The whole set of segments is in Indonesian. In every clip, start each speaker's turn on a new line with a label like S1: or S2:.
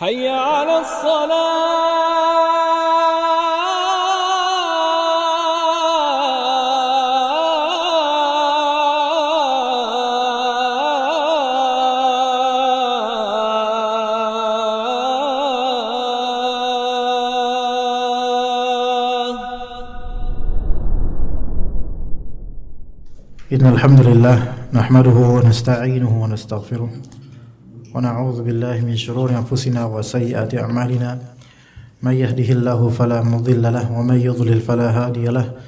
S1: حي على
S2: إن الحمد لله نحمده ونستعينه ونستغفره ونعوذ بالله من شرور أنفسنا وسيئات أعمالنا من يهده الله فلا مضل له ومن يضلل فلا هادي له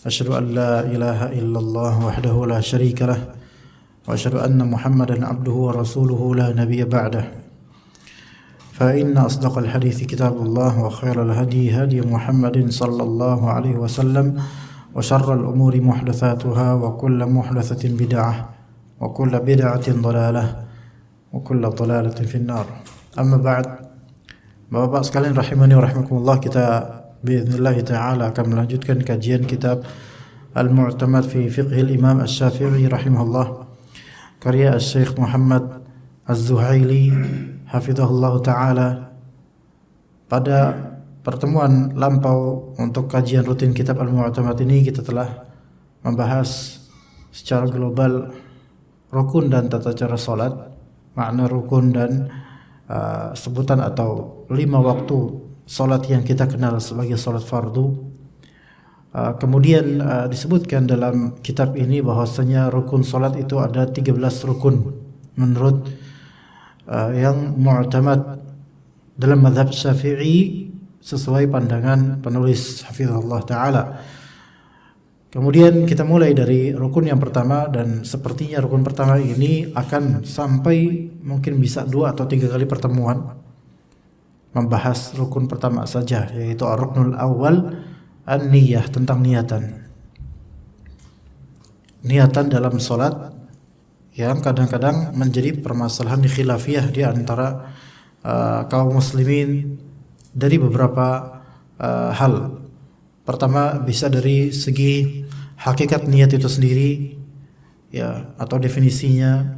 S2: أشهد أن لا إله إلا الله وحده لا شريك له وأشهد أن محمدا عبده ورسوله لا نبي بعده فإن أصدق الحديث كتاب الله وخير الهدي هدي محمد صلى الله عليه وسلم وشر الأمور محدثاتها وكل محدثة بدعة وكل بدعة ضلالة وكل ضلالة في النار. Amma ba'd. Bapak-bapak sekalian rahimani wa rahimakumullah, kita biiznillah ta'ala akan melanjutkan kajian kitab Al-Mu'tamad fi Fiqh al-Imam Asy-Syafi'i rahimahullah, karya Syekh Muhammad Az-Zuhaili hafizahullah ta'ala. Pada pertemuan lampau untuk kajian rutin kitab Al-Mu'tamad ini kita telah membahas secara global rukun dan tata cara salat, makna rukun dan sebutan atau 5 waktu salat yang kita kenal sebagai salat fardu. Kemudian disebutkan dalam kitab ini bahwasanya rukun salat itu ada 13 rukun menurut yang mu'tamad dalam mazhab Syafi'i sesuai pandangan penulis hafizahullah ta'ala. Kemudian kita mulai dari rukun yang pertama, dan sepertinya rukun pertama ini akan sampai mungkin bisa 2 atau 3 kali pertemuan membahas rukun pertama saja, yaitu ar-ruknul awal an-niyah, tentang niatan. Niatan dalam salat yang kadang-kadang menjadi permasalahan khilafiyah di antara kaum muslimin dari beberapa hal. Pertama, bisa dari segi hakikat niat itu sendiri, ya, atau definisinya.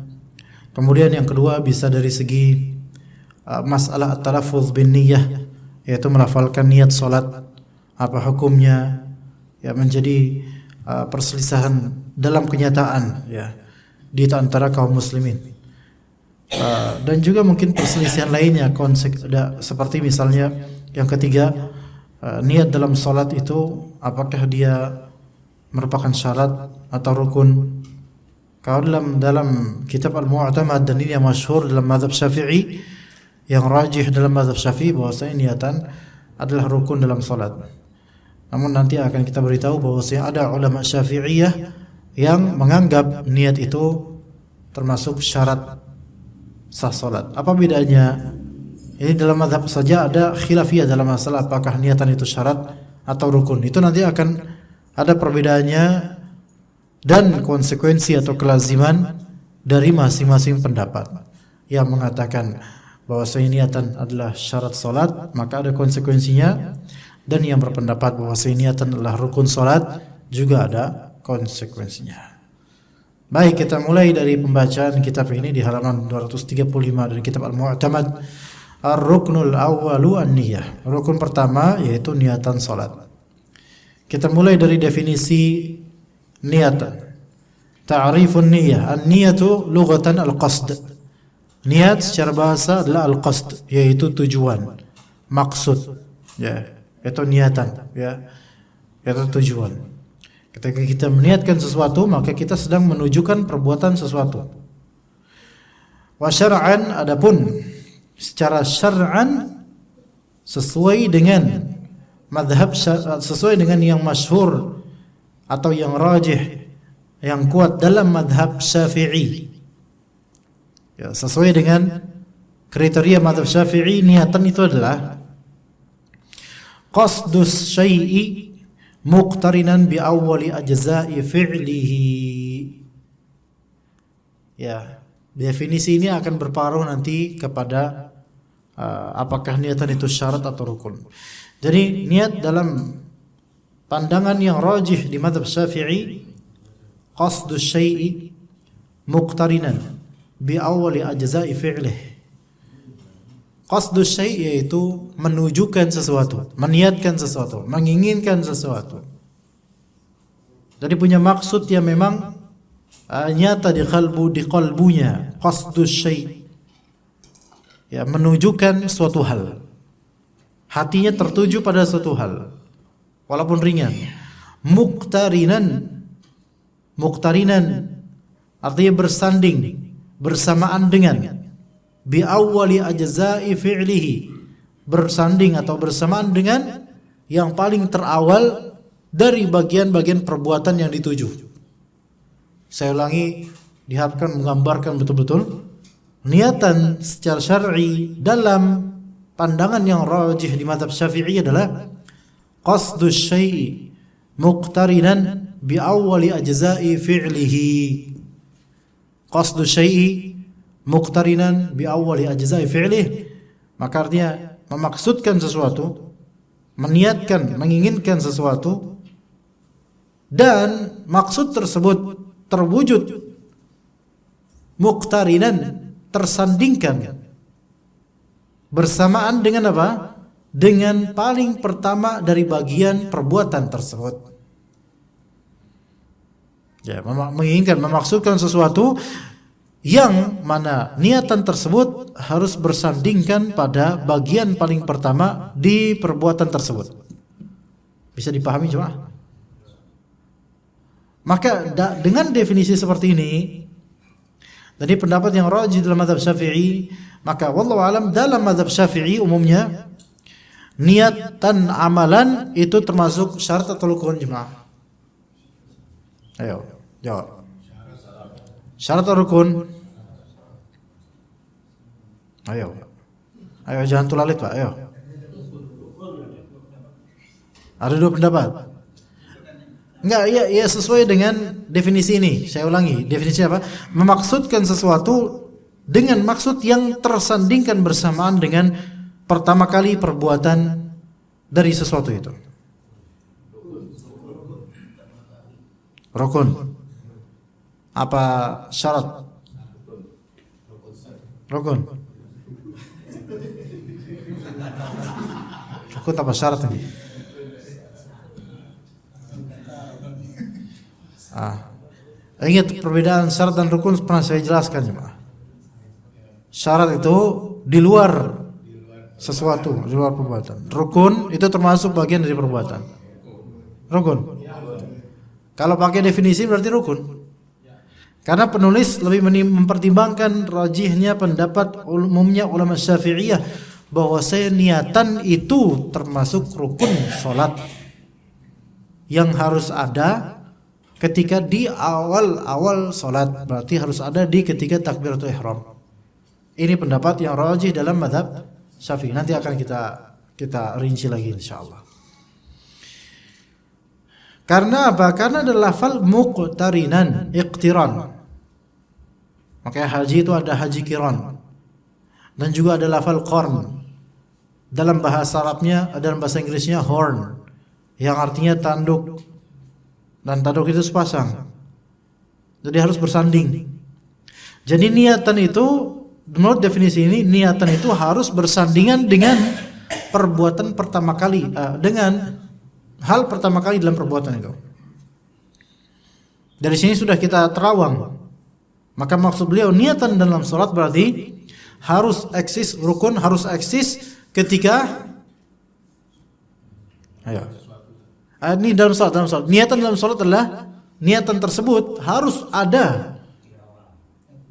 S2: Kemudian yang kedua bisa dari segi masalah at-talaffuz bin niyyah, yaitu melafalkan niat salat, apa hukumnya, ya, menjadi perselisihan dalam kenyataan, ya, di antara kaum muslimin. Dan juga mungkin perselisihan lainnya, seperti misalnya yang ketiga, niat dalam salat itu apakah dia merupakan syarat atau rukun. Kalau dalam kitab Al-Mu'tamad, dan ini yang masyhur dalam mazhab Syafi'i, yang rajih dalam mazhab Syafi'i, bahwasanya niatan adalah rukun dalam salat. Namun nanti akan kita beritahu bahwasanya ada ulama Syafi'iyah yang menganggap niat itu termasuk syarat sah salat. Apa bedanya? Ini dalam mazhab saja ada khilafiyah dalam masalah apakah niatan itu syarat atau rukun. Itu nanti akan ada perbedaannya dan konsekuensi atau kelaziman dari masing-masing pendapat. Yang mengatakan bahwa niatan adalah syarat salat, maka ada konsekuensinya, dan yang berpendapat bahwa niatan adalah rukun salat juga ada konsekuensinya. Baik, kita mulai dari pembacaan kitab ini di halaman 235 dari kitab Al-Mu'tamad. Ar-ruknul awwalu an-niyah. Rukun pertama yaitu niatan salat. Kita mulai dari definisi niatan. Ta'rifun niyyah. An-niyatu lughatan al-qasd. Niat secara bahasa adalah al-qasd, yaitu tujuan, maksud, ya, itu niatan, ya, itu tujuan. Ketika kita meniatkan sesuatu, maka kita sedang menunjukkan perbuatan sesuatu. Wa syar'an, adapun secara syar'an sesuai dengan madhab, sesuai dengan yang masyhur atau yang rajih, yang kuat dalam madhab Syafi'i, ya, sesuai dengan kriteria madhab Syafi'i, niatan itu adalah qasdus syai'i muqtarinan bi awwali ajza'i fi'lihi. Ya, definisi ini akan berpengaruh nanti kepada apakah niatan itu syarat atau rukun. Jadi niat dalam pandangan yang rajih di mazhab Syafi'i, qasdus syai'i muqtarinan bi awwali ajza'i fi'lih. Qasdus syai' yaitu menujukan sesuatu, meniatkan sesuatu, menginginkan sesuatu. Jadi punya maksud yang memang nyata di qalbunya. Qasdus syai', ya, menunjukkan suatu hal. Hatinya tertuju pada suatu hal, walaupun ringan. Muqtarinan artinya bersanding, bersamaan dengan. Bi awwali ajza'i fi'lihi, bersanding atau bersamaan dengan yang paling terawal dari bagian-bagian perbuatan yang dituju. Saya ulangi, diharapkan menggambarkan betul-betul niatan secara syar'i dalam pandangan yang rajih di mazhab Syafi'i adalah qasdus syai'i muqtarinan bi awwali ajza'i fi'lihi. Qasdus syai'i muqtarinan bi awwali ajza'i fi'lih, maka artinya memaksudkan sesuatu, meniatkan, menginginkan sesuatu, dan maksud tersebut terwujud muqtarinan, tersandingkan bersamaan dengan apa? Dengan paling pertama dari bagian perbuatan tersebut. Ya, menginginkan, memaksudkan sesuatu yang mana niatan tersebut harus bersandingkan pada bagian paling pertama di perbuatan tersebut. Bisa dipahami jemaah? Maka dengan definisi seperti ini, dari pendapat yang rajih dalam mazhab Syafi'i, maka wallahu alam dalam mazhab Syafi'i umumnya niatan amalan itu termasuk syarat atau rukun jemaah? Ayo, jawab. Syarat atau rukun? Ayo jangan tulalit Pak, ayo. Ada dua pendapat. Enggak, ya sesuai dengan definisi ini. Saya ulangi, definisi apa? Memaksudkan sesuatu dengan maksud yang tersandingkan bersamaan dengan pertama kali perbuatan dari sesuatu itu. Rukun. Apa syarat? Rukun. Rukun apa syarat ini? Ingat perbedaan syarat dan rukun pernah saya jelaskan jemaah. Syarat itu di luar sesuatu, di luar perbuatan. Rukun itu termasuk bagian dari perbuatan. Rukun. Kalau pakai definisi berarti rukun. Karena penulis lebih mempertimbangkan rajihnya pendapat umumnya ulama Syafi'iyah bahwa niatan itu termasuk rukun salat yang harus ada ketika di awal salat, berarti harus ada di ketika takbiratul ihram. Ini pendapat yang rajih dalam mazhab Syafi'i. Nanti akan kita rinci lagi insyaallah. Karena apa? Karena ada lafal muqtarinan, iqtiran. Makanya haji itu ada haji kiran. Dan juga ada lafal qarn. Dalam bahasa Arabnya, dalam bahasa Inggrisnya horn, yang artinya tanduk. Dan tanduk itu sepasang. Jadi harus bersanding. Jadi niatan itu, menurut definisi ini, niatan itu harus bersandingan dengan perbuatan pertama kali, dengan hal pertama kali dalam perbuatan itu. Dari sini sudah kita terawang. Maka maksud beliau niatan dalam salat berarti harus eksis, rukun harus eksis ketika ini dalam salat. Niatan dalam salat adalah niatan tersebut harus ada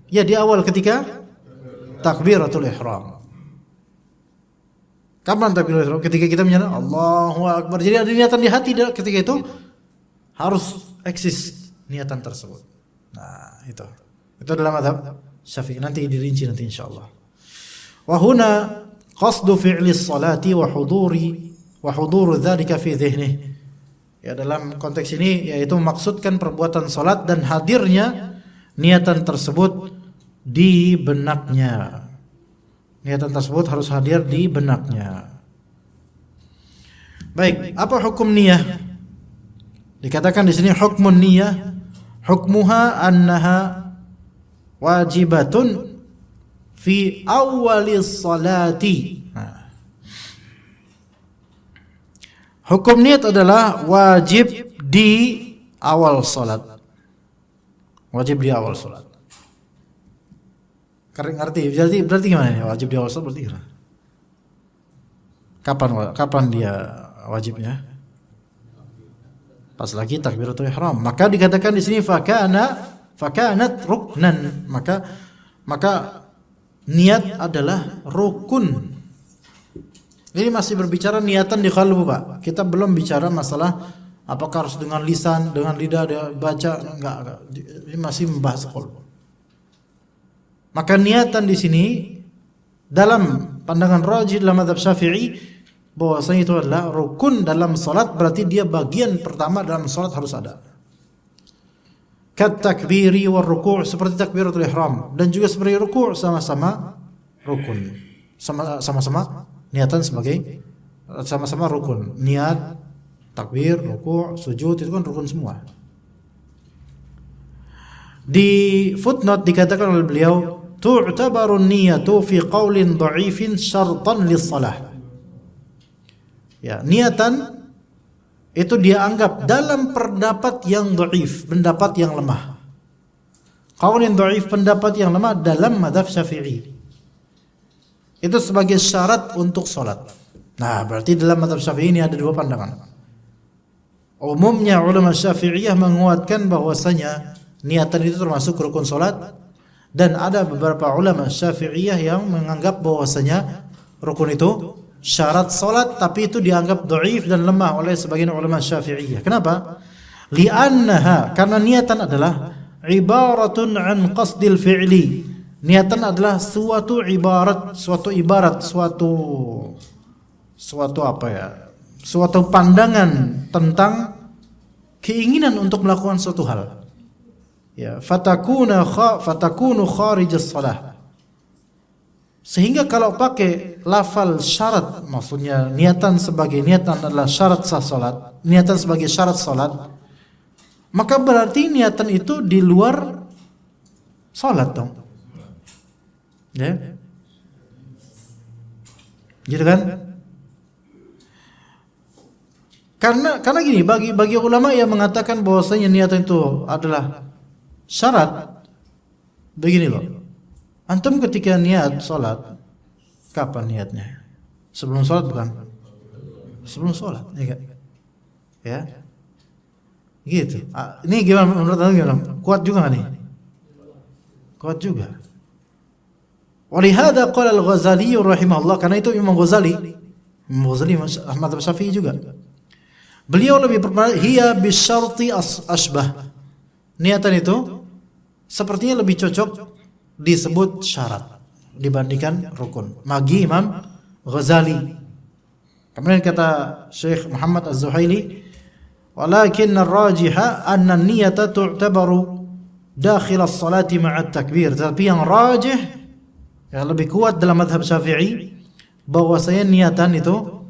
S2: ya di awal ketika takbiratul ihram. Kapan takbiratul ihram? Ketika kita menyatakan Allahu Akbar. Jadi ada niatan di hati ketika itu harus eksis niatan tersebut. Nah, itu adalah mazhab Syafi'i. Nanti dirinci nanti insyaallah. Wa huna qasdu fi'li sholati wa huduru dzalika fi dhihnihi. Ya, dalam konteks ini yaitu memaksudkan perbuatan salat dan hadirnya niatan tersebut di benaknya. Niatan tersebut harus hadir di benaknya. Baik, apa hukum niyah? Dikatakan di sini hukmun niyah, hukmuha annaha wajibatun fi awwalis salati. Hukum niat adalah wajib di awal salat. Wajib di awal salat. Ngerti? Berarti gimana ya? Wajib di awal salat berarti gimana? Kapan dia wajibnya? Pas lagi takbiratul ihram. Maka dikatakan di sini fakanat ruknan. Maka niat adalah rukun. Ini masih berbicara niatan di qalbu, Pak. Kita belum bicara masalah apakah harus dengan lisan, dengan lidah dia baca, enggak. Ini masih membahas qalbu. Maka niatan di sini dalam pandangan rajih dalam mazhab Syafi'i bahwasanya itu adalah rukun dalam salat, berarti dia bagian pertama dalam salat harus ada. Kat takbiri war ruku', seperti takbiratul ihram, dan juga seperti ruku' sama-sama rukun. Sama-sama niatan sebagai sama-sama rukun. Niat, takbir, ruku', sujud itu kan rukun semua. Di footnote dikatakan oleh beliau, tu'tabaru niyatu fi qaulin dha'ifin syartan lis-shalah. Ya, niatan itu dia anggap dalam pendapat yang dhaif, pendapat yang lemah. Qaulin dhaif, pendapat yang lemah dalam mazhab Syafi'i. Itu sebagai syarat untuk salat. Nah, berarti dalam mazhab Syafi'i ini ada dua pandangan. Umumnya ulama Syafi'iyah menguatkan bahwasanya niatan itu termasuk rukun salat, dan ada beberapa ulama Syafi'iyah yang menganggap bahwasanya rukun itu syarat salat, tapi itu dianggap dhaif dan lemah oleh sebagian ulama Syafi'iyah. Kenapa? Li'annaha, karena niatan adalah ibaratun an qasdil fi'li. Niatan adalah suatu pandangan tentang keinginan untuk melakukan suatu hal. Ya, fatakunu kharijas shalah. Sehingga kalau pakai lafal syarat, maksudnya niatan adalah syarat sah salat, niatan sebagai syarat salat, maka berarti niatan itu di luar salat dong. Ya. Gitu kan? Karena gini, bagi ulama yang mengatakan bahwasanya niatan itu adalah syarat, begini loh. Antum ketika niat salat, kapan niatnya? Sebelum salat bukan? Sebelum salat, ya. Gitu. Ini gimana menurut anda gimana? Kuat juga enggak nih? Kuat juga. Walihada qala al-Ghazali rahimahullah, karena itu Imam Ghazali Ahmad Syafi'i juga. Beliau lebih berpendapat hiya bisyarti asbah. Niatan itu sepertinya lebih cocok disebut syarat dibandingkan rukun. Bagi Imam Ghazali. Kemudian kata Syekh Muhammad Az-Zuhaili, walakin ar-rajiha anna an-niyata tu'tabaru dakhil as-salati ma'a at-takbir. Tapi yang rajih, yang lebih kuat dalam mazhab Syafi'i, bahwasanya niatan itu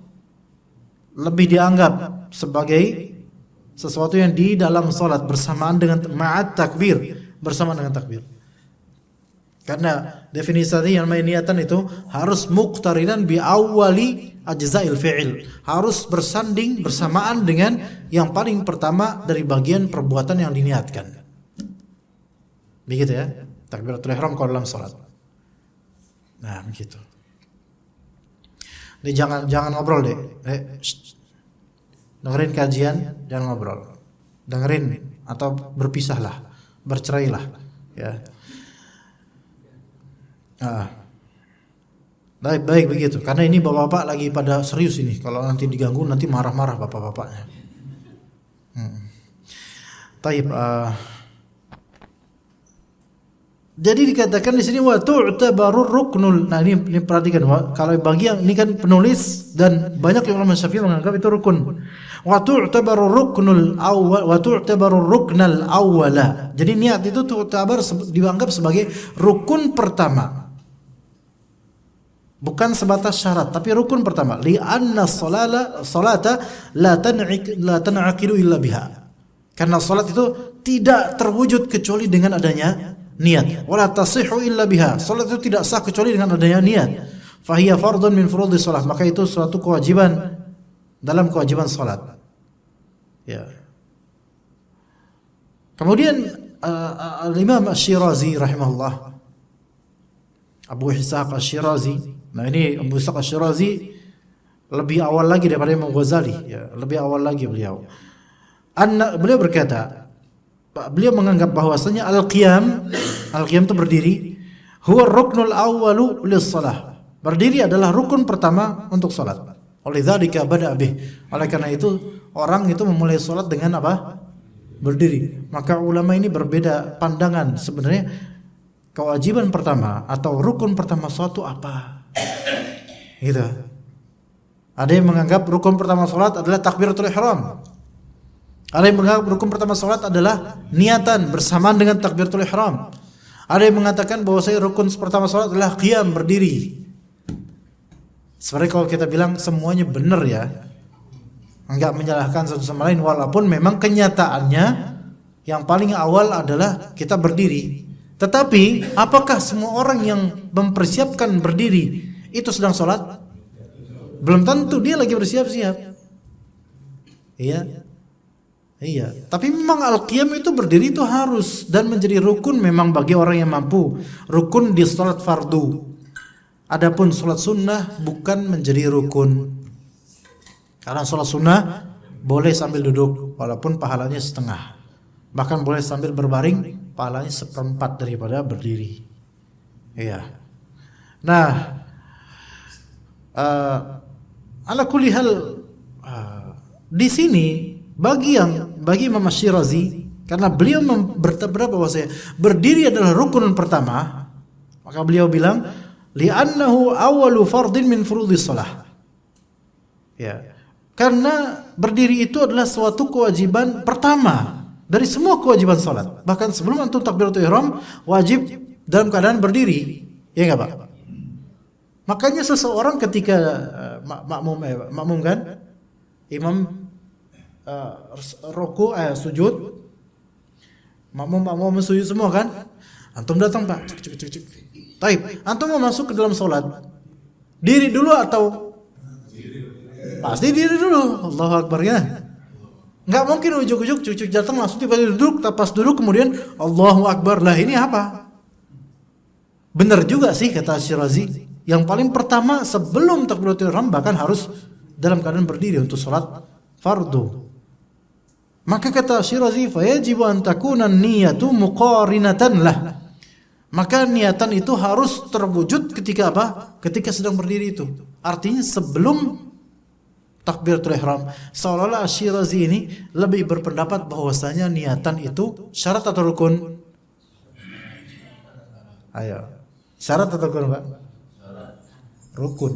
S2: lebih dianggap sebagai sesuatu yang di dalam salat bersamaan dengan ma'at takbir, bersamaan dengan takbir. Karena definisi tadi yang namanya niatan itu harus muqtarinan bi awwali ajza'il fi'il, harus bersanding bersamaan dengan yang paling pertama dari bagian perbuatan yang diniatkan. Begitu ya, takbiratul ihram kalau dalam salat. Nah, begitu. Ini jangan ngobrol deh. Dengerin kajian, jangan ngobrol. Dengerin atau berpisahlah, bercerailah, ya. Baik begitu. Karena ini bapak-bapak lagi pada serius ini. Kalau nanti diganggu nanti marah-marah bapak-bapaknya. Taib. Jadi dikatakan di sini wa tu'tabaru ruknul. Nah ini perhatikan, kalau bagi yang ini kan penulis dan banyak yang ulama Syafi'i menganggap itu rukun. Wa tu'tabaru ruknul awwal wa tu'tabaru ruknal awwala. Jadi niat itu dianggap sebagai rukun pertama. Bukan sebatas syarat, tapi rukun pertama. Li'anna salata la tan'aqidu illa biha. Karena salat itu tidak terwujud kecuali dengan adanya niat. Wala tasihhu illa biha. Salat itu tidak sah kecuali dengan adanya niat. Fahiya fardun min furudis salat. Maka itu suatu kewajiban dalam kewajiban salat. Ya. Kemudian Al-Imam Asy-Syirazi rahimahullah, Abu Ishaq Asy-Syirazi. Nah, ini Abu Ishaq Asy-Syirazi lebih awal lagi daripada Imam Ghazali, ya, lebih awal lagi beliau. Beliau berkata, beliau menganggap bahwasanya al-qiyam itu berdiri, huwa ruknul awwalu lis-shalah. Berdiri adalah rukun pertama untuk salat. Oleh dzalika bada bih. Oleh karena itu orang itu memulai salat dengan apa? Berdiri. Maka ulama ini berbeda pandangan sebenarnya kewajiban pertama atau rukun pertama salat itu apa? Gitu. Ada yang menganggap rukun pertama salat adalah takbiratul ihram. Ada yang menganggap rukun pertama salat adalah niatan bersamaan dengan takbiratul ihram. Ada yang mengatakan bahwasanya rukun pertama salat adalah qiyam, berdiri. Sebenarnya kalau kita bilang semuanya benar ya, enggak menyalahkan satu sama lain, walaupun memang kenyataannya yang paling awal adalah kita berdiri. Tetapi apakah semua orang yang mempersiapkan berdiri itu sedang salat? Belum tentu, dia lagi bersiap-siap. Iya. Iya, tapi memang al-qiyam itu berdiri itu harus dan menjadi rukun memang bagi orang yang mampu. Rukun di salat fardu. Adapun salat sunnah bukan menjadi rukun. Karena salat sunnah boleh sambil duduk walaupun pahalanya setengah. Bahkan boleh sambil berbaring, pahalanya seperempat daripada berdiri. Iya. Nah, ala kulli hal di sini bagi Imam Asy-Syirazi, karena beliau berterap bahwasanya berdiri adalah rukun pertama, maka beliau bilang li'annahu awwalu fardin min furudis shalah. Ya. Karena berdiri itu adalah suatu kewajiban pertama dari semua kewajiban salat. Bahkan sebelum antum takbiratul ihram wajib dalam keadaan berdiri. Ya enggak, Pak? Makanya seseorang ketika makmum kan, imam ruku sujud, makmum sujud semua kan, antum datang Pak, taib, antum mau masuk ke dalam sholat, diri dulu atau pasti diri dulu, Allahu Akbar ya, nggak mungkin ujuk-ujuk cucuk datang langsung tiba-tiba duduk, pas duduk kemudian Allahu Akbar, lah ini apa? Benar juga sih kata Asy-Syirazi, yang paling pertama sebelum takbiratul ihram bahkan harus dalam keadaan berdiri untuk sholat fardu. Maka kata Asy-Syirazi, fayajibu an takuna niyatu muqarinatan lah. Maka niatan itu harus terwujud ketika apa? Ketika sedang berdiri itu. Artinya sebelum takbiratul ihram. Seolah-olah Asy-Syirazi ini lebih berpendapat bahwasanya niatan itu syarat atau rukun? Ayo. Syarat atau rukun, Pak? Rukun.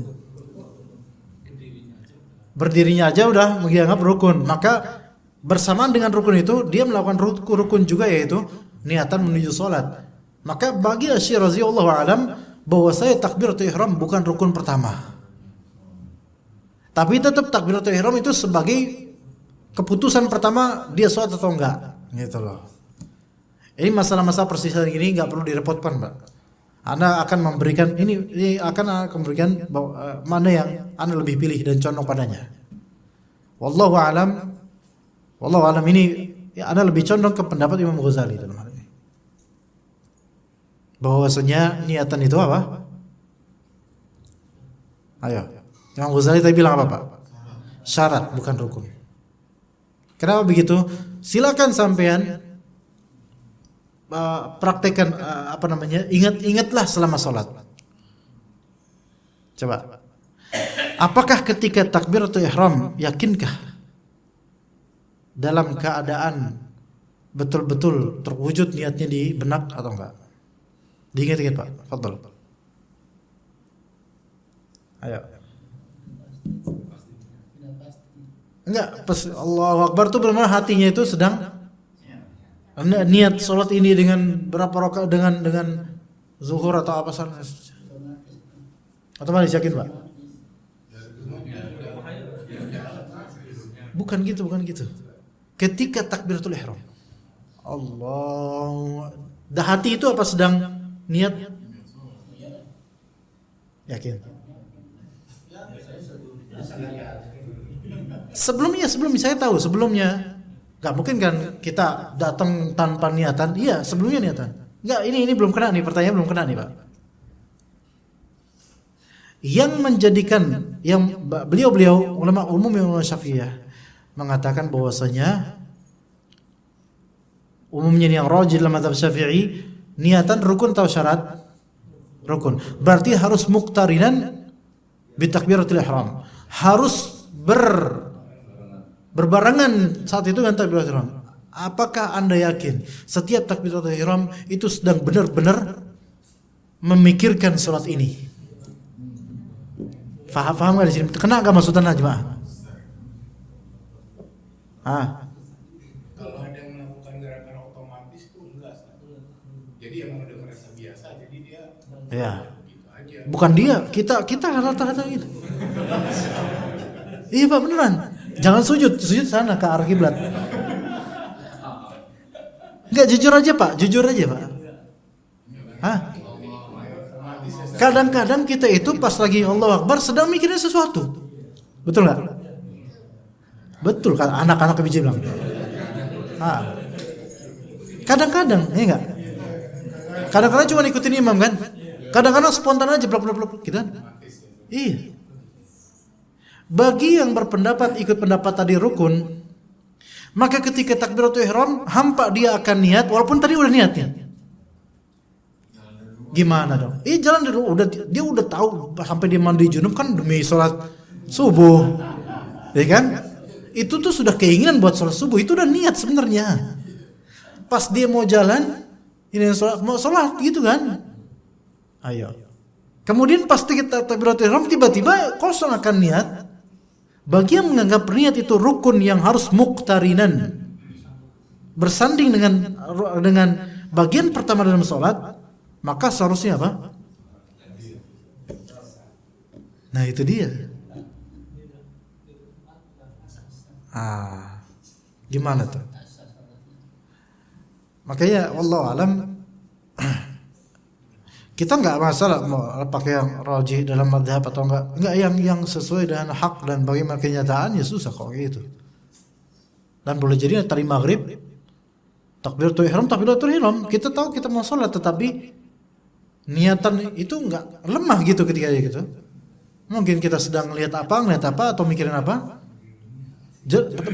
S2: Berdirinya aja udah menganggap rukun. Maka bersamaan dengan rukun itu dia melakukan rukun juga, yaitu niatan menuju salat. Maka bagi Asy-Syirazi Allahu a'lam bahwasanya takbiratul ihram bukan rukun pertama. Tapi tetap takbiratul ihram itu sebagai keputusan pertama dia salat atau enggak, gitu loh. Ini masalah-masalah persisian ini enggak perlu direpotkan, Pak. Anda akan memberikan ini akan memberikan mana yang Anda lebih pilih dan condong padanya. Wallahu a'lam. Wallahu a'lam, ini ya, Anda lebih condong ke pendapat Imam Ghazali dalam hal ini. Bahwasanya niatan itu apa? Ayo. Imam Ghazali tadi bilang apa, Pak? Syarat bukan rukun. Kenapa begitu? Silakan sampean praktekkan ingatlah selama salat. Coba. Apakah ketika takbiratul ihram yakinkah dalam keadaan betul-betul terwujud niatnya di benak atau enggak? Diingat-ingat, Pak. Fadhal. Ayo. Enggak, pas Allahu Akbar itu benar-benar hatinya itu sedang niat salat ini dengan berapa rakaat, dengan zuhur atau apa saja. Otomatis yakin, Pak? Bukan gitu. Ketika takbiratul ihram, Allah, hati itu apa sedang niat? Yakin? Sebelumnya saya tahu sebelumnya. Gak mungkin kan kita datang tanpa niatan? Iya, sebelumnya niatan. Enggak, ini belum kena nih, pertanyaan belum kena nih, Pak. Yang menjadikan, yang beliau ulama umum yang Syafi'iyah mengatakan bahwasanya umumnya yang rajih dalam mazhab Syafi'i, niatan rukun atau syarat? Rukun. Berarti harus muqtarinan bi takbiratul ihram. Harus berbarengan saat itu dengan takbiratul ihram. Apakah Anda yakin setiap takbiratul ihram itu sedang benar-benar memikirkan salat ini? Faham enggak di sini? Kena enggak maksudnya jemaah?
S1: Kalau ada yang melakukan gerakan otomatis itu enggak. Jadi emang udah merasa biasa, jadi dia
S2: Ya.
S1: gitu aja.
S2: Bukan dia, kita rata-rata gitu. Iya Pak, beneran. Jangan sujud sana ke arah kiblat. Enggak, jujur aja Pak. Kadang-kadang kita itu pas lagi Allahu Akbar sedang mikirin sesuatu. Betul enggak? Betul kan anak-anak kebiji bilang. Kadang-kadang, ya enggak? Kadang-kadang cuma ikutin imam kan? Kadang-kadang spontan aja blok gitu kan? Iya. Bagi yang berpendapat ikut pendapat tadi rukun, maka ketika takbiratul ihram hampa dia akan niat walaupun tadi udah niatnya. Gimana dong? Jalan dulu, dia udah tahu sampai dia mandi junub kan demi sholat subuh, ya kan? Itu tuh sudah keinginan buat sholat subuh, itu udah niat sebenarnya. Pas dia mau jalan, ini mau sholat gitu kan? Ayo. Kemudian pasti kita takbiratul ihram tiba-tiba kosong akan niat. Bagi yang menganggap niat itu rukun yang harus muqtarinan, bersanding dengan bagian pertama dalam sholat, maka seharusnya apa? Nah itu dia. Gimana tuh? Makanya wallahu alam kita nggak masalah mau pakai yang rajih dalam madhab atau enggak yang sesuai dengan hak dan bagaimana kenyataannya susah kok gitu. Dan boleh jadi tadi maghrib takbiratul ihram kita tahu kita mau sholat tetapi niatan itu enggak lemah gitu ketika gitu. Mungkin kita sedang ngelihat apa atau mikirin apa.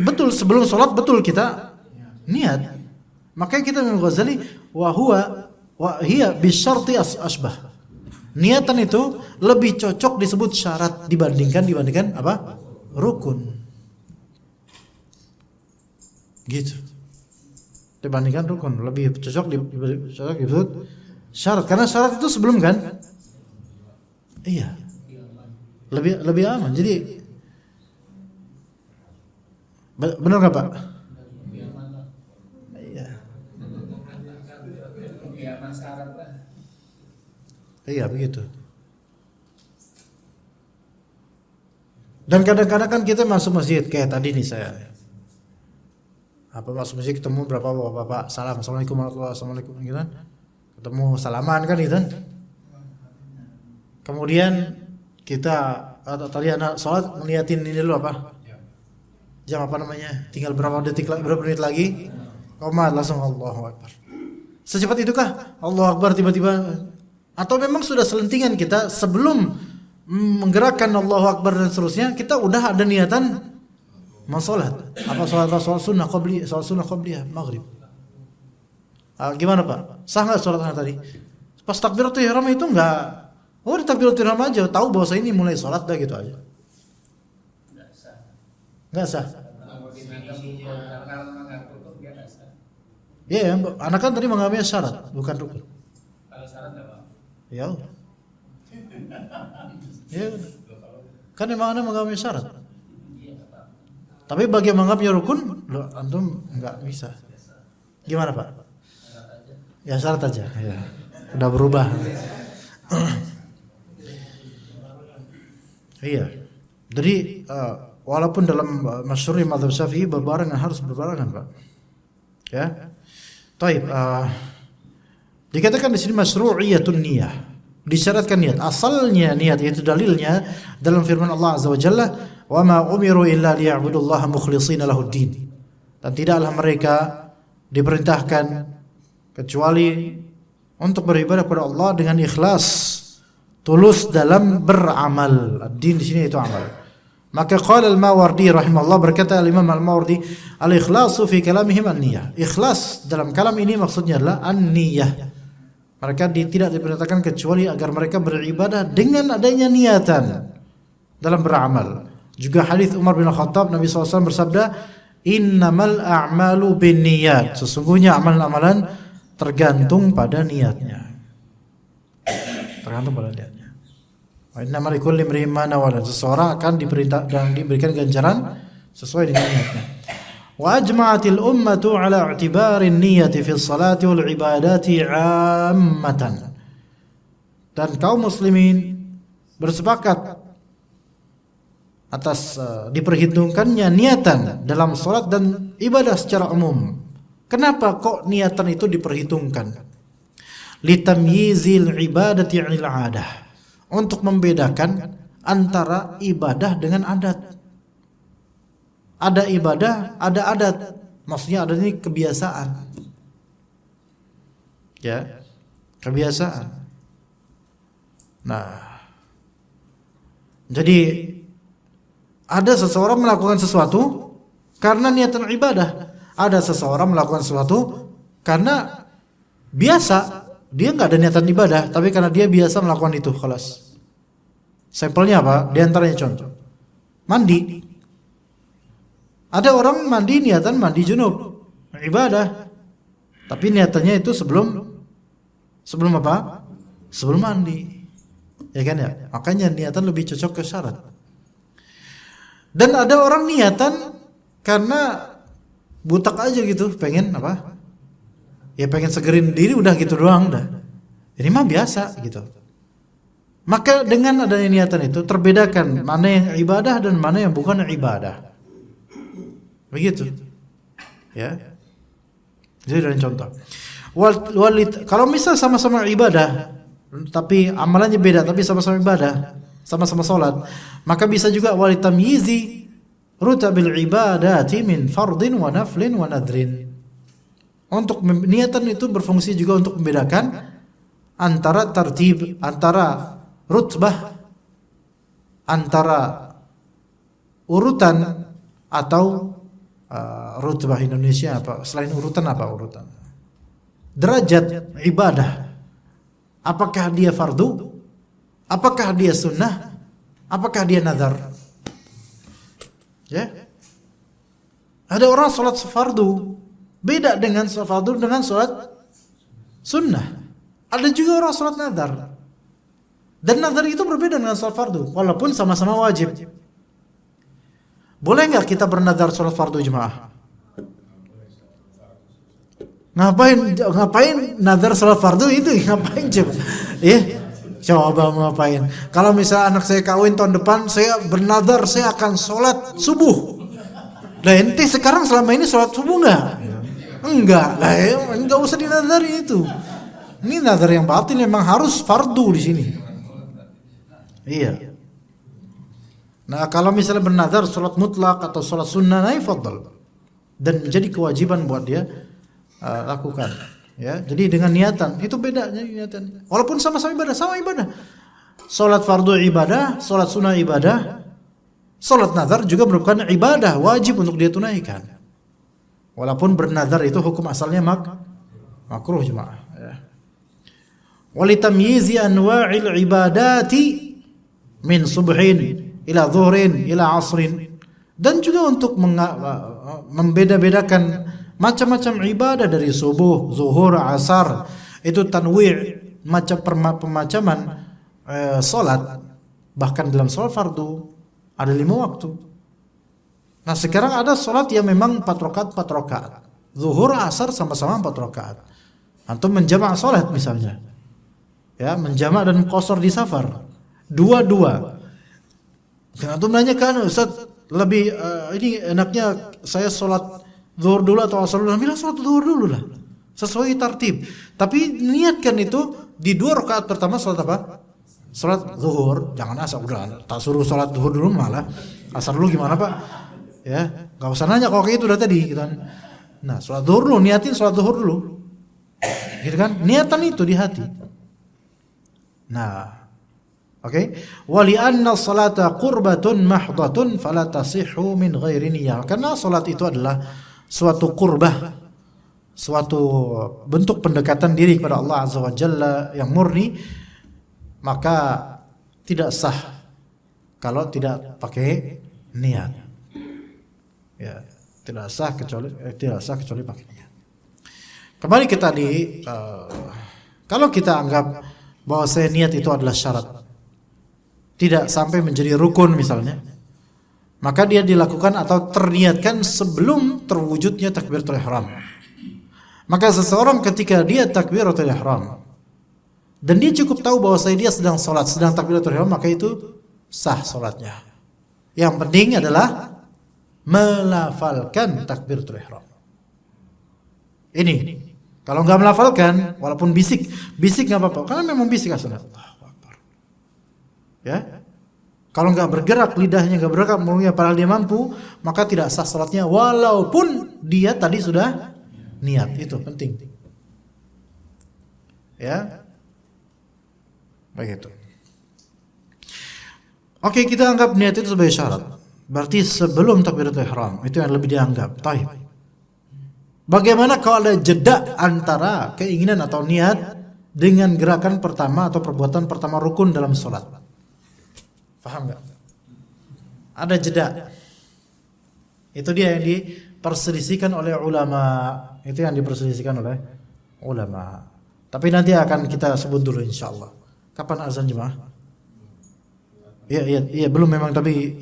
S2: Betul sebelum sholat betul kita niat. Makanya kita Imam Ghazali wa hiya bisyarti asbah. Niatan itu lebih cocok disebut syarat dibandingkan apa? Rukun. Gitu. Dibandingkan rukun lebih cocok disebut syarat karena syarat itu sebelum kan? Iya. Lebih aman. Jadi benar enggak Pak? Iya begitu. Dan kadang-kadang kan kita masuk masjid kayak tadi nih saya. Masuk masjid ketemu berapa bapak salam, assalamualaikum warahmatullahi wabarakatuh, gitu kan? Ketemu salaman kan gitu kan? Kemudian kita tadi anak sholat ngeliatin ini dulu apa? Jam apa namanya? Tinggal berapa menit lagi? Qomat langsung Allahu Akbar. Secepat itukah Allahu Akbar tiba-tiba? Atau memang sudah selentingan kita sebelum menggerakkan Allahu Akbar dan seterusnya kita udah ada niatan mau sholat? Apa sholat sunnah qabliyah maghrib? Gimana Pak? Sah nggak sholat tadi? Pas takbiratul ihram itu nggak? Di takbiratul ihram aja tahu bahwa ini mulai sholat dah gitu aja. Nggak sah. Iya, anak kan tadi mengambil syarat bukan rukun.
S1: Kalau syarat nggak Pak?
S2: Ya. Kan memang Anda mengambil syarat. Tapi bagi yang menganggapnya rukun, antum nggak bisa. Gimana Pak? Ya syarat aja. Ya. Udah berubah. Iya. Jadi walaupun dalam masyhur mazhab Syafi'i berbarengan harus berbarengan Pak. Ya. Taib. Dikatakan di sini masyru'iyatun niyah. Disyaratkan niat. Asalnya niat itu dalilnya dalam firman Allah Azza wa Jalla, "Wa ma umiru illa liya'budullaha mukhlishina lahuddin." Dan tidaklah mereka diperintahkan kecuali untuk beribadah kepada Allah dengan ikhlas, tulus dalam beramal. Ad-din di sini itu amal. Maka qala al-Mawardi rahimahullah, berkata al-Imam al-Mawardi, al-ikhlasu fi kalamihim an-niyah. Ikhlas dalam kalam ini maksudnya adalah an-niyah. Mereka tidak diperintahkan kecuali agar mereka beribadah dengan adanya niatan dalam beramal. Juga hadis Umar bin Khattab, Nabi SAW bersabda, "Innamal a'malu binniyat." Sesungguhnya amalan-amalan tergantung pada niatnya. Tergantung pada niatnya. Wa innamal likulli imri'in ma nawa. Seseorang akan diperintah dan diberikan ganjaran sesuai dengan niatnya. Wa ajma'atil ummatu ala i'tibarin niyyati fi sholati wal ibadati 'ammatan. Dan kaum muslimin bersepakat atas diperhitungkannya niatan dalam salat dan ibadah secara umum. Kenapa kok niatan itu diperhitungkan? Litamyizil ibadati 'anil 'adah. Untuk membedakan antara ibadah dengan adat. Ada ibadah, ada adat. Maksudnya adat ini kebiasaan. Ya, kebiasaan. Nah, jadi ada seseorang melakukan sesuatu karena niatan ibadah. Ada seseorang melakukan sesuatu karena biasa. Dia nggak ada niatan ibadah, tapi karena dia biasa melakukan itu, kelas. Sampelnya apa? Di antaranya contoh, mandi. Ada orang mandi niatan mandi junub, ibadah. Tapi niatannya itu sebelum apa? Sebelum mandi. Ya kan ya? Makanya niatan lebih cocok ke syarat. Dan ada orang niatan karena butak aja gitu, pengen apa? Ya pengen segerin diri udah gitu doang dah. Ini mah biasa gitu. Maka dengan adanya niatan itu terbedakan mana yang ibadah dan mana yang bukan ibadah. Begitu. Ya. Jadi dari contoh. Kalau misal sama-sama ibadah tapi amalannya beda tapi sama-sama ibadah, sama-sama salat, maka bisa juga walitamyizi rutabil ibadati min fardhin wa naflin wa nadrin. Untuk niatan itu berfungsi juga untuk membedakan antara tertib, antara rutbah, antara urutan atau rutbah Indonesia apa? Selain urutan apa urutan? Derajat ibadah. Apakah dia fardu? Apakah dia sunnah? Apakah dia nazar? Ya. Ada orang salat fardu beda dengan salat fardu dengan salat sunnah. Ada juga orang salat nazar. Dan nazar itu berbeda dengan salat fardu walaupun sama-sama wajib. Boleh enggak kita bernazar salat fardu jemaah? Ngapain nazar salat fardu itu ngapain coba? Coba ngapain? Kalau misalnya anak saya kawin tahun depan, saya bernazar saya akan salat subuh. Lah ente sekarang selama ini salat subuh enggak? Enggak. Lah enggak usah dinazari itu. Ini nazar yang batin memang harus fardu di sini. Iya. Nah, kalau misalnya bernazar salat mutlak atau salat sunnah, nah fadl. Dan menjadi kewajiban buat dia lakukan, ya. Jadi dengan niatan itu bedanya niatan. Walaupun sama-sama ibadah, sama ibadah. Salat fardu ibadah, salat sunnah ibadah, salat nazar juga merupakan ibadah wajib untuk dia tunaikan. Walaupun bernazar itu hukum asalnya makruh jemaah. Ya. Walitamyizi anwa'il ibadati min subhin ila dhuhrin ila asrin, dan juga untuk membeda-bedakan macam-macam ibadah dari subuh, zuhur, asar. Itu tanwi' macam pemacaman salat. Bahkan dalam salat fardu ada 5 waktu. Nah, sekarang ada salat yang memang 4 rakaat. Zuhur, asar sama-sama 4 rakaat. Antum menjamak salat misalnya. Ya, menjamak dan qasar di safar. Dua-dua. Antum nanya kan, Ustaz, lebih ini enaknya saya salat zuhur dulu atau asar dulu? Bilang salat zuhur dulu lah. sesuai tartib. Tapi niatkan itu di 2 rakaat pertama salat apa? Salat zuhur. Jangan asal udah tak suruh salat zuhur dulu malah. Asar dulu gimana Pak? Ya, enggak usah nanya kalau kayak itu udah tadi gitu kan. Nah, salat zuhur dulu, niatin salat zuhur dulu. Gitu kan? Niatan itu di hati. Nah, oke. Wali anna salata qurbatun mahdhatun fala tasihhu min ghairi niyyah. Karena salat itu adalah suatu qurbah, suatu bentuk pendekatan diri kepada Allah Azza wa Jalla yang murni, maka tidak sah kalau tidak pakai niat. Ya, tidak sah kecuali pakai niat. Kembali kita kalau kita anggap bahwa niat itu adalah syarat, tidak sampai menjadi rukun misalnya, maka dia dilakukan atau terniatkan sebelum terwujudnya takbiratul ihram. Maka seseorang ketika dia takbiratul ihram dan dia cukup tahu bahwa dia sedang salat, sedang takbiratul ihram, maka itu sah salatnya. Yang penting adalah melafalkan takbiratul ihram. Ini kalau nggak melafalkan, walaupun bisik nggak apa-apa, karena memang bisik asal. Ya, kalau nggak bergerak lidahnya, nggak bergerak mulutnya, padahal dia mampu, maka tidak sah salatnya walaupun dia tadi sudah niat. Itu penting. Ya, begitu. Oke, kita anggap niat itu sebagai syarat. Berarti sebelum takbiratul ihram itu yang lebih dianggap. Taib. Bagaimana kalau ada jeda antara keinginan atau niat dengan gerakan pertama atau perbuatan pertama rukun dalam sholat? Paham nggak? Ada jeda. Itu dia yang diperselisihkan oleh ulama. Itu yang diperselisihkan oleh ulama. Tapi nanti akan kita sebut dulu insyaallah. Kapan azan jemaah? Iya belum memang, tapi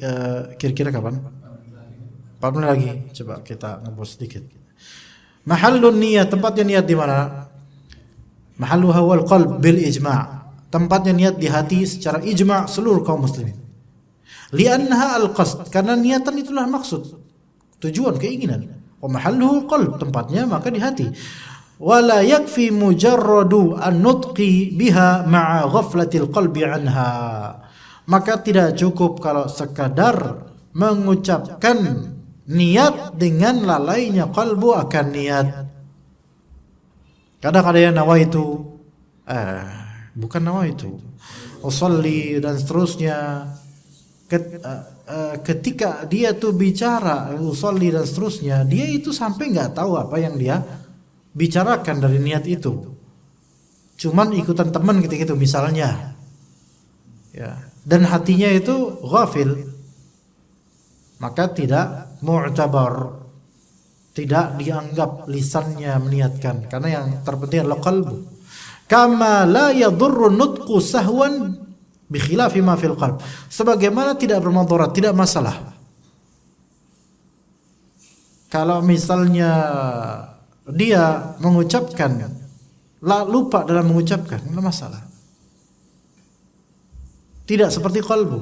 S2: kira-kira kapan? 4 menit lagi. Coba kita ngebos sedikit. Mahallun niyat, tempatnya niat di mana? Mahalluha wal qalb bil ijma'. Tempatnya niat di hati secara ijma' seluruh kaum muslimin. Li'annaha al-qasd, karena niatan itulah maksud, tujuan, keinginan. Wa mahalluhu qalb, tempatnya maka di hati. Wala yakfi mujarradu an-nutqi biha ma'a ghaflatil qalbi anha. Maka tidak cukup kalau sekadar mengucapkan niat dengan lalainya kalbu akan niat. Kadang ada yang nawaitu, bukan nawaitu, usolli dan seterusnya. Ketika dia tuh bicara usolli dan seterusnya, dia itu sampai nggak tahu apa yang dia bicarakan dari niat itu. Cuman ikutan teman ketika itu misalnya, ya, dan hatinya itu ghafil, maka tidak mu'tabar, tidak dianggap lisannya meniatkan, karena yang terpenting adalah qalbu. Kama la yadurru nutqu sahwan bi khilafi ma fil qalb. Sebagaimana tidak bermadarat, tidak masalah kalau misalnya dia mengucapkan lupa dalam mengucapkan, tidak masalah. Tidak seperti qalbu.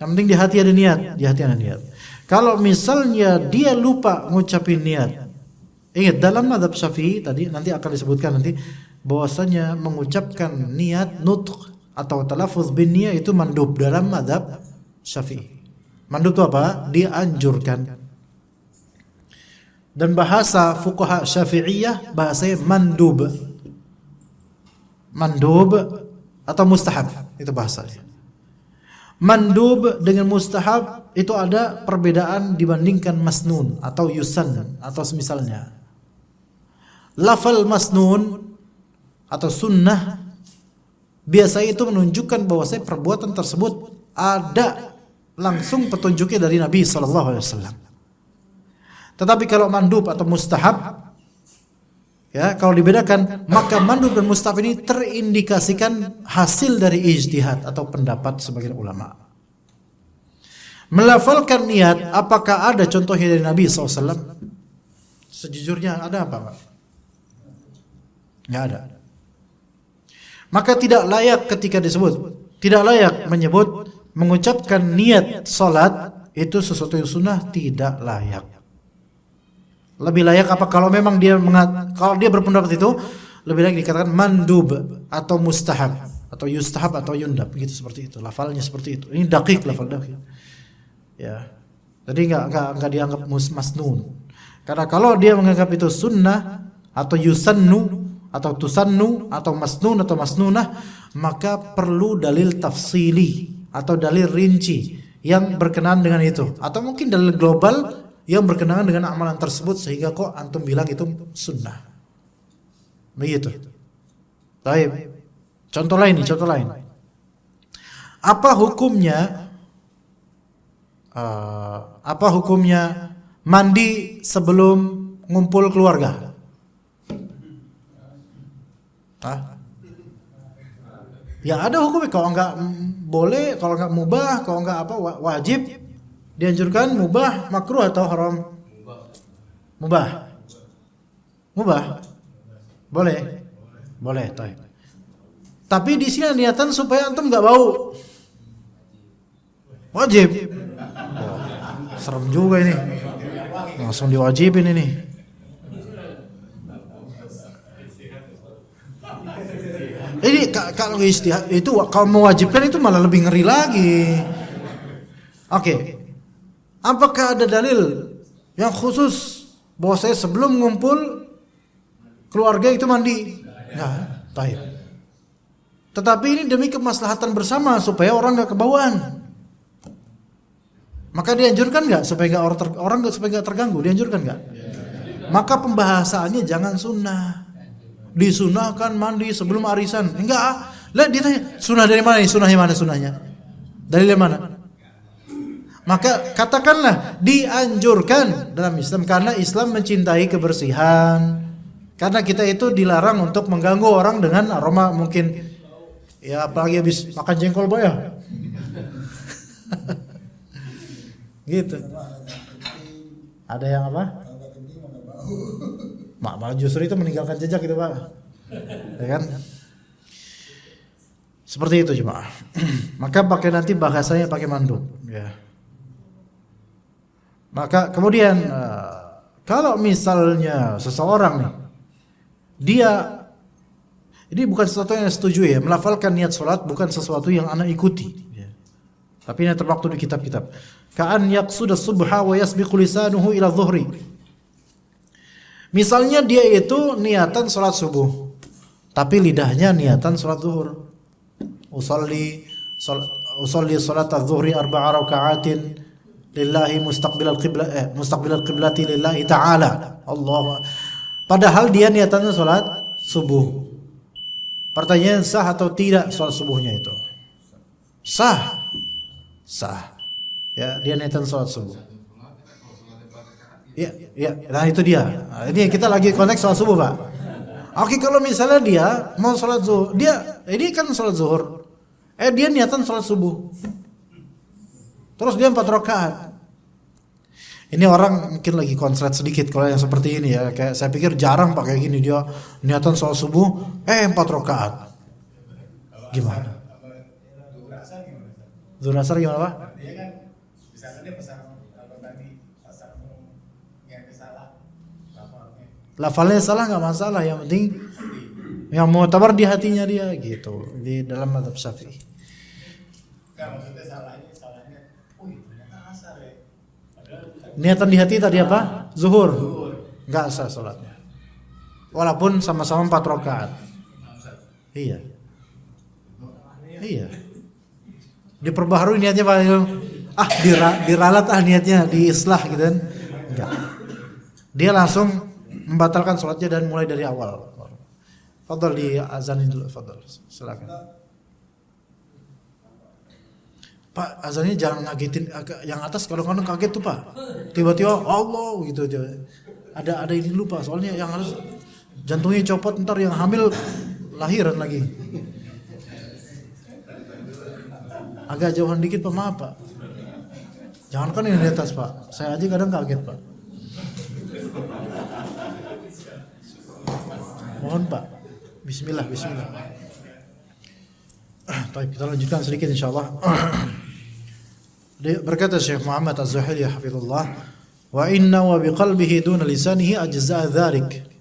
S2: Yang penting di hati ada niat, di hati ada niat. Kalau misalnya dia lupa ngucapin niat, ingat dalam mazhab Syafi'i tadi nanti akan disebutkan nanti bahwasanya mengucapkan niat nutq atau talaffuz bin niyah itu mandub dalam mazhab Syafi'i. Mandub itu apa? Dianjurkan. Dan bahasa fuqaha Syafi'iyah bahasanya mandub. Mandub atau mustahab itu bahasanya. Mandub dengan mustahab itu ada perbedaan dibandingkan masnun atau yusan atau semisalnya. Lafal masnun atau sunnah biasanya itu menunjukkan bahwasanya perbuatan tersebut ada langsung petunjuknya dari Nabi SAW. Tetapi kalau mandub atau mustahab, ya, kalau dibedakan, maka mandub dan mustahab ini terindikasikan hasil dari ijtihad atau pendapat sebagian ulama. Melafalkan niat, apakah ada contohnya dari Nabi SAW? Sejujurnya ada apa, Pak? Nggak ada. Maka tidak layak ketika disebut, tidak layak menyebut mengucapkan niat salat itu sesuatu yang sunnah, tidak layak. Lebih layak apa kalau memang dia kalau dia berpendapat itu lebih layak dikatakan mandub atau mustahab atau yustahab atau yundab gitu, seperti itu. Lafalnya seperti itu. Ini daqiq, lafal daqiq. Ya. Jadi enggak dianggap masnun. Karena kalau dia menganggap itu sunnah atau yusannu atau tusannu atau masnun atau masnunah, maka perlu dalil tafsili atau dalil rinci yang berkenaan dengan itu, atau mungkin dalil global yang berkenaan dengan amalan tersebut sehingga kok antum bilang itu sunnah. Begitu. Baik. Contoh lain. Apa hukumnya mandi sebelum ngumpul keluarga? Ya ada hukumnya, kalau enggak boleh, kalau enggak mubah, kalau enggak apa wajib, dianjurkan, mubah, makruh atau haram? Mubah. Boleh, tapi di sini niatan supaya antum enggak bau. Wajib. Serem juga ini. Langsung diwajibin ini. Ini kalau istihad itu, kalau mewajibkan itu malah lebih ngeri lagi. Oke. Apakah ada dalil yang khusus bahwa saya sebelum ngumpul keluarga itu mandi? Enggak, baik. Tetapi ini demi kemaslahatan bersama supaya orang enggak kebauan. Maka dianjurkan enggak supaya orang enggak terganggu? Dianjurkan enggak? Maka pembahasannya jangan sunnah. Disunahkan mandi sebelum arisan. Enggak. Lah dia tanya, sunnah dari mana? Sunnahnya mana sunnahnya? Dalilnya mana? Maka katakanlah dianjurkan dalam Islam, karena Islam mencintai kebersihan. Karena kita itu dilarang untuk mengganggu orang dengan aroma mungkin, ya apalagi habis makan jengkol ya. Gitu. Ada yang apa? Malah justru itu meninggalkan jejak gitu Pak. Ya kan? Seperti itu cuma. Maka pakai nanti bahasanya pakai mandub. Ya. Maka kemudian kalau misalnya seseorang nih, dia ini bukan sesuatu yang setuju ya, melafalkan niat sholat bukan sesuatu yang anak ikuti. Ya. Tapi ini termaktub di kitab-kitab. Ka'an yaqsuda subha wa yasbiqu lisanuhu ila dhuhri. Misalnya dia itu niatan sholat subuh, tapi lidahnya niatan sholat zuhur. Usolli sholat az-zuhri 4 raka'atin lillahi mustaqbilal qiblati lillahi ta'ala. Allah. Padahal dia niatannya sholat subuh. Pertanyaan, sah atau tidak sholat subuhnya itu? Sah. Ya, dia niatan sholat subuh. Ya, nah itu dia. Nah, ini kita lagi konteks sholat subuh Pak. Oke, kalau misalnya dia mau sholat zuhur, ini kan sholat zuhur, dia niatan sholat subuh, terus dia 4 rakaat. Ini orang mungkin lagi konslet sedikit kalau yang seperti ini ya. Kayak saya pikir jarang pakai gini, dia niatan sholat subuh, 4 rakaat. Gimana? Zuhur asar gimana Pak?
S1: Artinya kan misalkan dia pasang apa tadi, pasang niatnya salah,
S2: lafalnya salah nggak masalah, yang penting yang mu'tabar di hatinya dia gitu, di dalam mazhab Syafi'i.
S1: Kan maksudnya salahnya, ternyata asar ya.
S2: Niatan di hati tadi apa? Zuhur. Nggak sah salatnya. Walaupun sama-sama 4 rakaat. Iya. Diperbaharui niatnya Pak. Diralat niatnya, diislah gitu kan. Enggak. Dia langsung membatalkan sholatnya dan mulai dari awal. Fadhal di azanin dulu, fadhal. Silakan. Pak, azannya jangan ngagetin yang atas, kadang-kadang kaget tuh Pak. Tiba-tiba Allah gitu aja. Ada ini lupa, soalnya yang harus jantungnya copot, ntar yang hamil lahiran lagi. Agak jauhan dikit Pak, maaf Pak. Jangan kan yang di atas Pak. Saya aja kadang kaget Pak. Mohon Pak. Bismillah. Baik, kita lanjutkan sedikit insyaallah. Berkata Syekh Muhammad Az-Zuhaili hafizullah, Wa inna wa biqalbihi duna lisanihi ajza'a dzalik.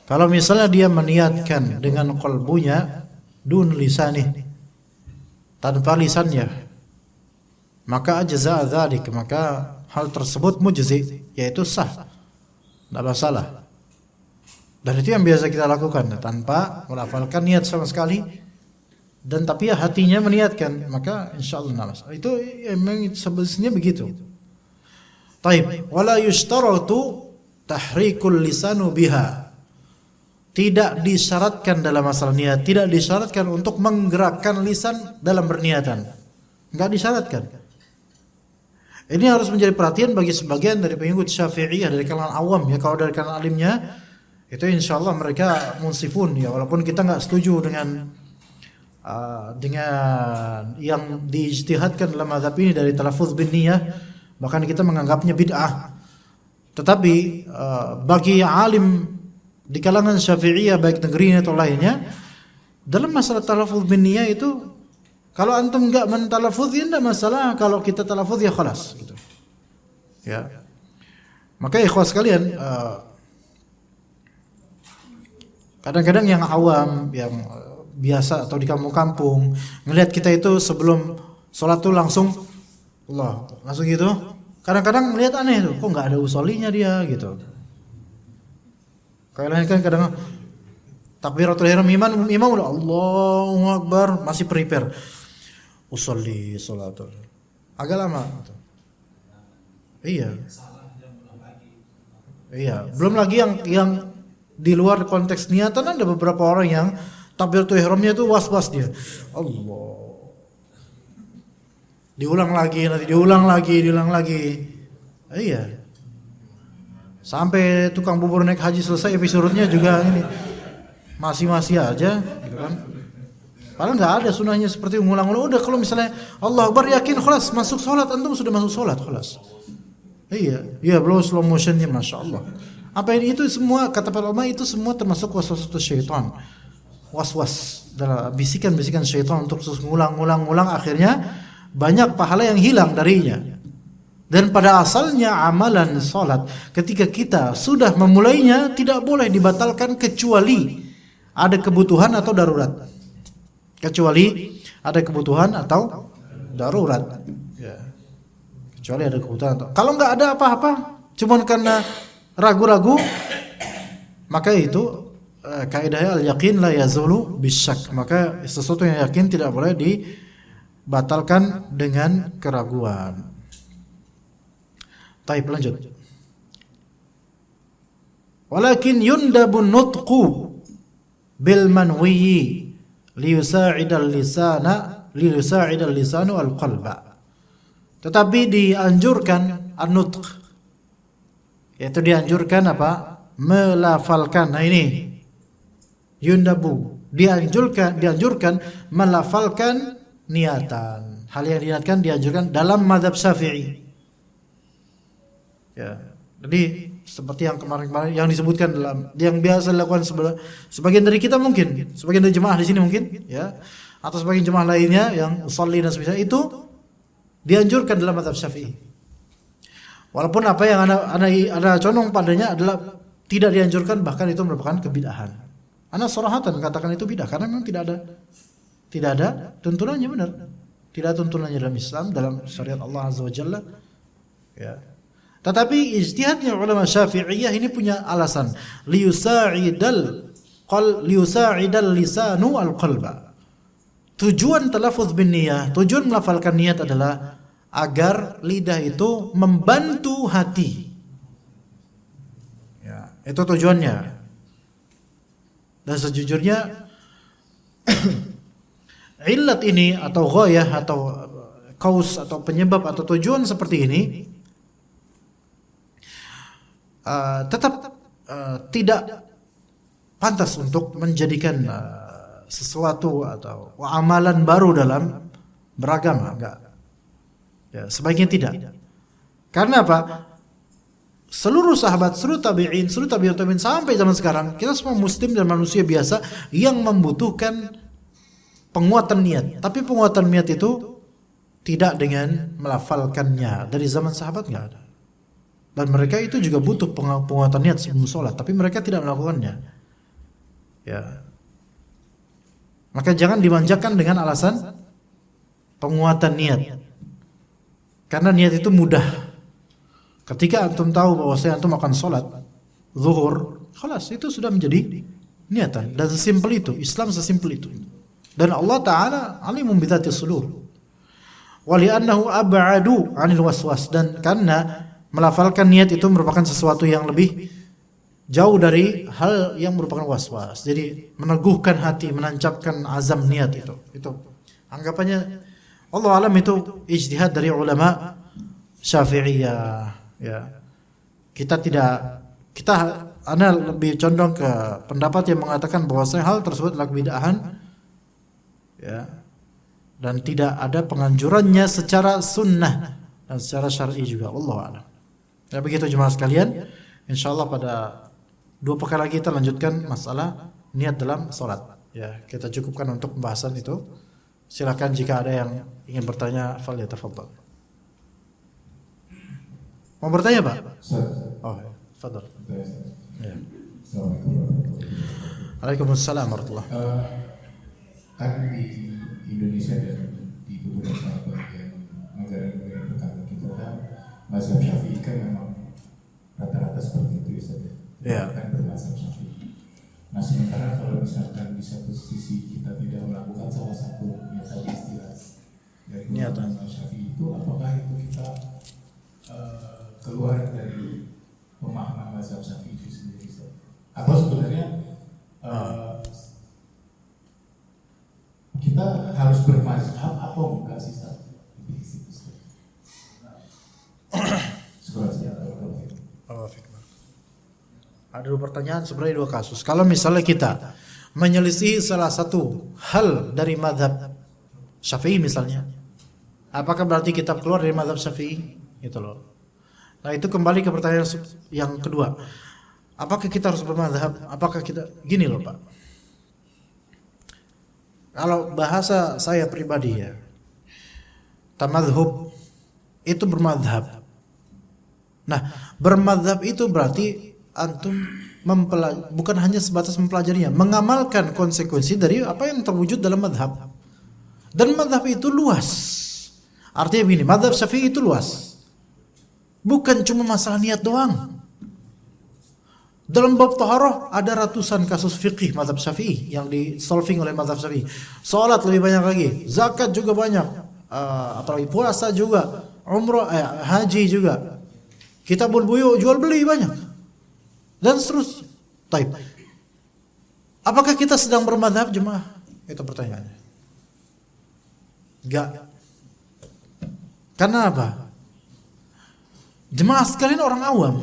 S2: Kalau misalnya dia meniatkan dengan qalbunya dun lisanih, tanpa lisannya, maka ajza'a dzalik, maka hal tersebut mujzi, yaitu sah, tidak masalah. Dan itu yang biasa kita lakukan tanpa melafalkan niat sama sekali, dan tapi ya hatinya meniatkan, maka insyaallah tidak masalah. Itu memang sebenarnya begitu. Taib, wala yushtaratu tahrikul lisanu biha. Tidak disyaratkan dalam masalah niat, tidak disyaratkan untuk menggerakkan lisan dalam berniatan. Enggak disyaratkan. Ini harus menjadi perhatian bagi sebagian dari pengikut Syafi'iyah dari kalangan awam ya. Kalau dari kalangan alimnya itu insyaallah mereka munsifun ya, walaupun kita enggak setuju dengan yang diijtihadkan dalam mazhab ini dari talaffuz bin niyah, bahkan kita menganggapnya bid'ah. Tetapi bagi alim di kalangan Syafi'iyah baik negeri atau lainnya, dalam masalah talaffuz bin niyah itu kalau antum enggak mentalaffuz ya enggak masalah, kalau kita talaffuz ya khalas gitu. Ya. Maka ikhwas sekalian, kadang-kadang yang awam, yang biasa atau di kampung-kampung ngelihat kita itu sebelum sholat tuh langsung Allah, langsung gitu. Kadang-kadang melihat aneh tuh, kok enggak ada usollinya dia gitu. Kayak kan kadang takbiratul ihram imam udah Allahu Akbar masih prepare usolli salatul agak lama gitu. Iya, belum lagi yang di luar konteks niatan, ada beberapa orang yang takbiratul ihramnya itu was-was dia. Allah. Diulang lagi, nanti diulang lagi. Iya. Sampai tukang bubur naik haji selesai episodenya juga ini masih aja gitu kan. Padahal enggak ada sunahnya seperti ngulang-ngulang. Udah kalau misalnya Allah Akbar yakin khalas masuk salat, antum sudah masuk salat khalas. Iya, belum slow motionnya masyaallah. Apa ini itu semua kata para ulama itu semua termasuk waswas syaitan. Was-was dalam bisikan-bisikan syaitan untuk terus ngulang akhirnya banyak pahala yang hilang darinya. Dan pada asalnya amalan salat ketika kita sudah memulainya tidak boleh dibatalkan kecuali ada kebutuhan atau darurat. Kecuali ada kebutuhan atau darurat. Ya. Kecuali ada kebutuhan atau kalau enggak ada apa-apa, cuman karena ragu-ragu, maka itu kaidahnya al-yaqin la yazulu bisyak. Maka sesuatu yang yakin tidak boleh dibatalkan dengan keraguan. Baik, lanjut. Walakin yundabun nutqu bil manwi liyusa'idal lisanu al-qalba. Tetapi dianjurkan an-nutq, yaitu dianjurkan apa? Melafalkan. Nah ini yundabu, dianjurkan melafalkan niatan. Hal yang diniatkan dianjurkan dalam mazhab Syafi'i. Ya, jadi seperti yang kemarin yang disebutkan dalam yang biasa dilakukan sebagian dari kita mungkin, sebagian dari jemaah di sini mungkin, ya, atau sebagian jemaah lainnya yang usolli dan sebagainya itu dianjurkan dalam mazhab Syafi'i. Walaupun apa yang ada condong padanya adalah tidak dianjurkan, bahkan itu merupakan kebid'ahan. Ana sarahatan katakan itu bid'ah karena memang tidak ada tuntunannya benar. Tidak ada tuntunannya dalam Islam, dalam syariat Allah Azza wa Jalla. Ya. Tetapi ijtihadnya ulama Syafi'iyah ini punya alasan, liyusa'idal lisanu al-qalba. Tujuan talaffuz bin niyah, tujuan melafalkan niat adalah agar lidah itu membantu hati. Ya, itu tujuannya. Dan sejujurnya illat ini atau ghayah atau kaus atau penyebab atau tujuan seperti ini tetap tidak pantas untuk menjadikan sesuatu atau amalan baru dalam beragama, enggak. Ya, sebaiknya tidak. Karena apa? Seluruh sahabat, seluruh tabi'in, seluruh tabi'ut tabi'in sampai zaman sekarang, kita semua muslim dan manusia biasa yang membutuhkan penguatan niat. Tapi penguatan niat itu tidak dengan melafalkannya. Dari zaman sahabat enggak ada. Dan mereka itu juga butuh penguatan niat sebelum sholat, tapi mereka tidak melakukannya. Ya. Maka jangan dimanjakan dengan alasan penguatan niat. Karena niat itu mudah. Ketika antum tahu bahwa antum akan sholat zuhur, khalas itu sudah menjadi niatan. Dan sesimpel itu, Islam sesimpel itu. Dan Allah Ta'ala alimun bidzatis sudur. Wa li'annahu ab'adu 'anil waswas, dan karena melafalkan niat itu merupakan sesuatu yang lebih jauh dari hal yang merupakan waswas. Jadi meneguhkan hati, menancapkan azam niat itu. Itu anggapannya Allah alam itu ijtihad dari ulama Syafi'iyah, ya. Ana lebih condong ke pendapat yang mengatakan bahwa hal tersebut adalah bid'ahan, ya. Dan tidak ada penganjurannya secara sunnah dan secara syar'i juga, wallahu a'lam. Ya begitu jemaah sekalian. Insyaallah pada 2 pekan lagi kita lanjutkan masalah niat dalam salat. Ya, kita cukupkan untuk pembahasan itu. Silakan jika ada yang ingin bertanya, falyatafaddal. Mau bertanya, Pak? Oh, tafadhal. Ya. Waalaikumsalam warahmatullahi wabarakatuh.
S3: Kan di Indonesia dan di beberapa bagian negara-negara tetangga kita kan mazhab Syafi'i kan memang rata-rata seperti itu saja.
S2: Ya.
S3: Kan bermazhab Syafi'i. Nah sementara kalau misalkan di satu sisi kita tidak melakukan salah satu yang tadi istilah dari
S2: niatan
S3: mazhab Syafi'i itu, apakah itu kita keluar dari pemahaman mazhab Syafi'i itu sendiri? Atau sebenarnya kita harus bermazhab atau enggak sih, Ustaz?
S2: Ada 2 pertanyaan, sebenarnya 2 kasus. Kalau misalnya kita menyelisih salah satu hal dari mazhab Syafi'i misalnya, apakah berarti kita keluar dari mazhab Syafi'i? Gitu loh. Nah, itu kembali ke pertanyaan yang kedua. Apakah kita harus bermazhab? Apakah kita gini loh, Pak. Kalau bahasa saya pribadi ya, tamadhub itu bermadhab. Nah, bermadhab itu berarti antum bukan hanya sebatas mempelajarinya, mengamalkan konsekuensi dari apa yang terwujud dalam madhab. Dan madhab itu luas. Artinya begini, madhab Syafi'i itu luas. Bukan cuma masalah niat doang. Dalam bab taharah ada ratusan kasus fikih mazhab Syafi'i yang di solving oleh mazhab Syafi'i. Salat lebih banyak lagi, zakat juga banyak, apalagi puasa juga, umrah, haji juga. Kitabul buyu, jual beli banyak. Dan seterusnya. Taib. Apakah kita sedang bermadhab jemaah? Itu pertanyaannya. Enggak. Karena apa? Jemaah sekalian orang awam.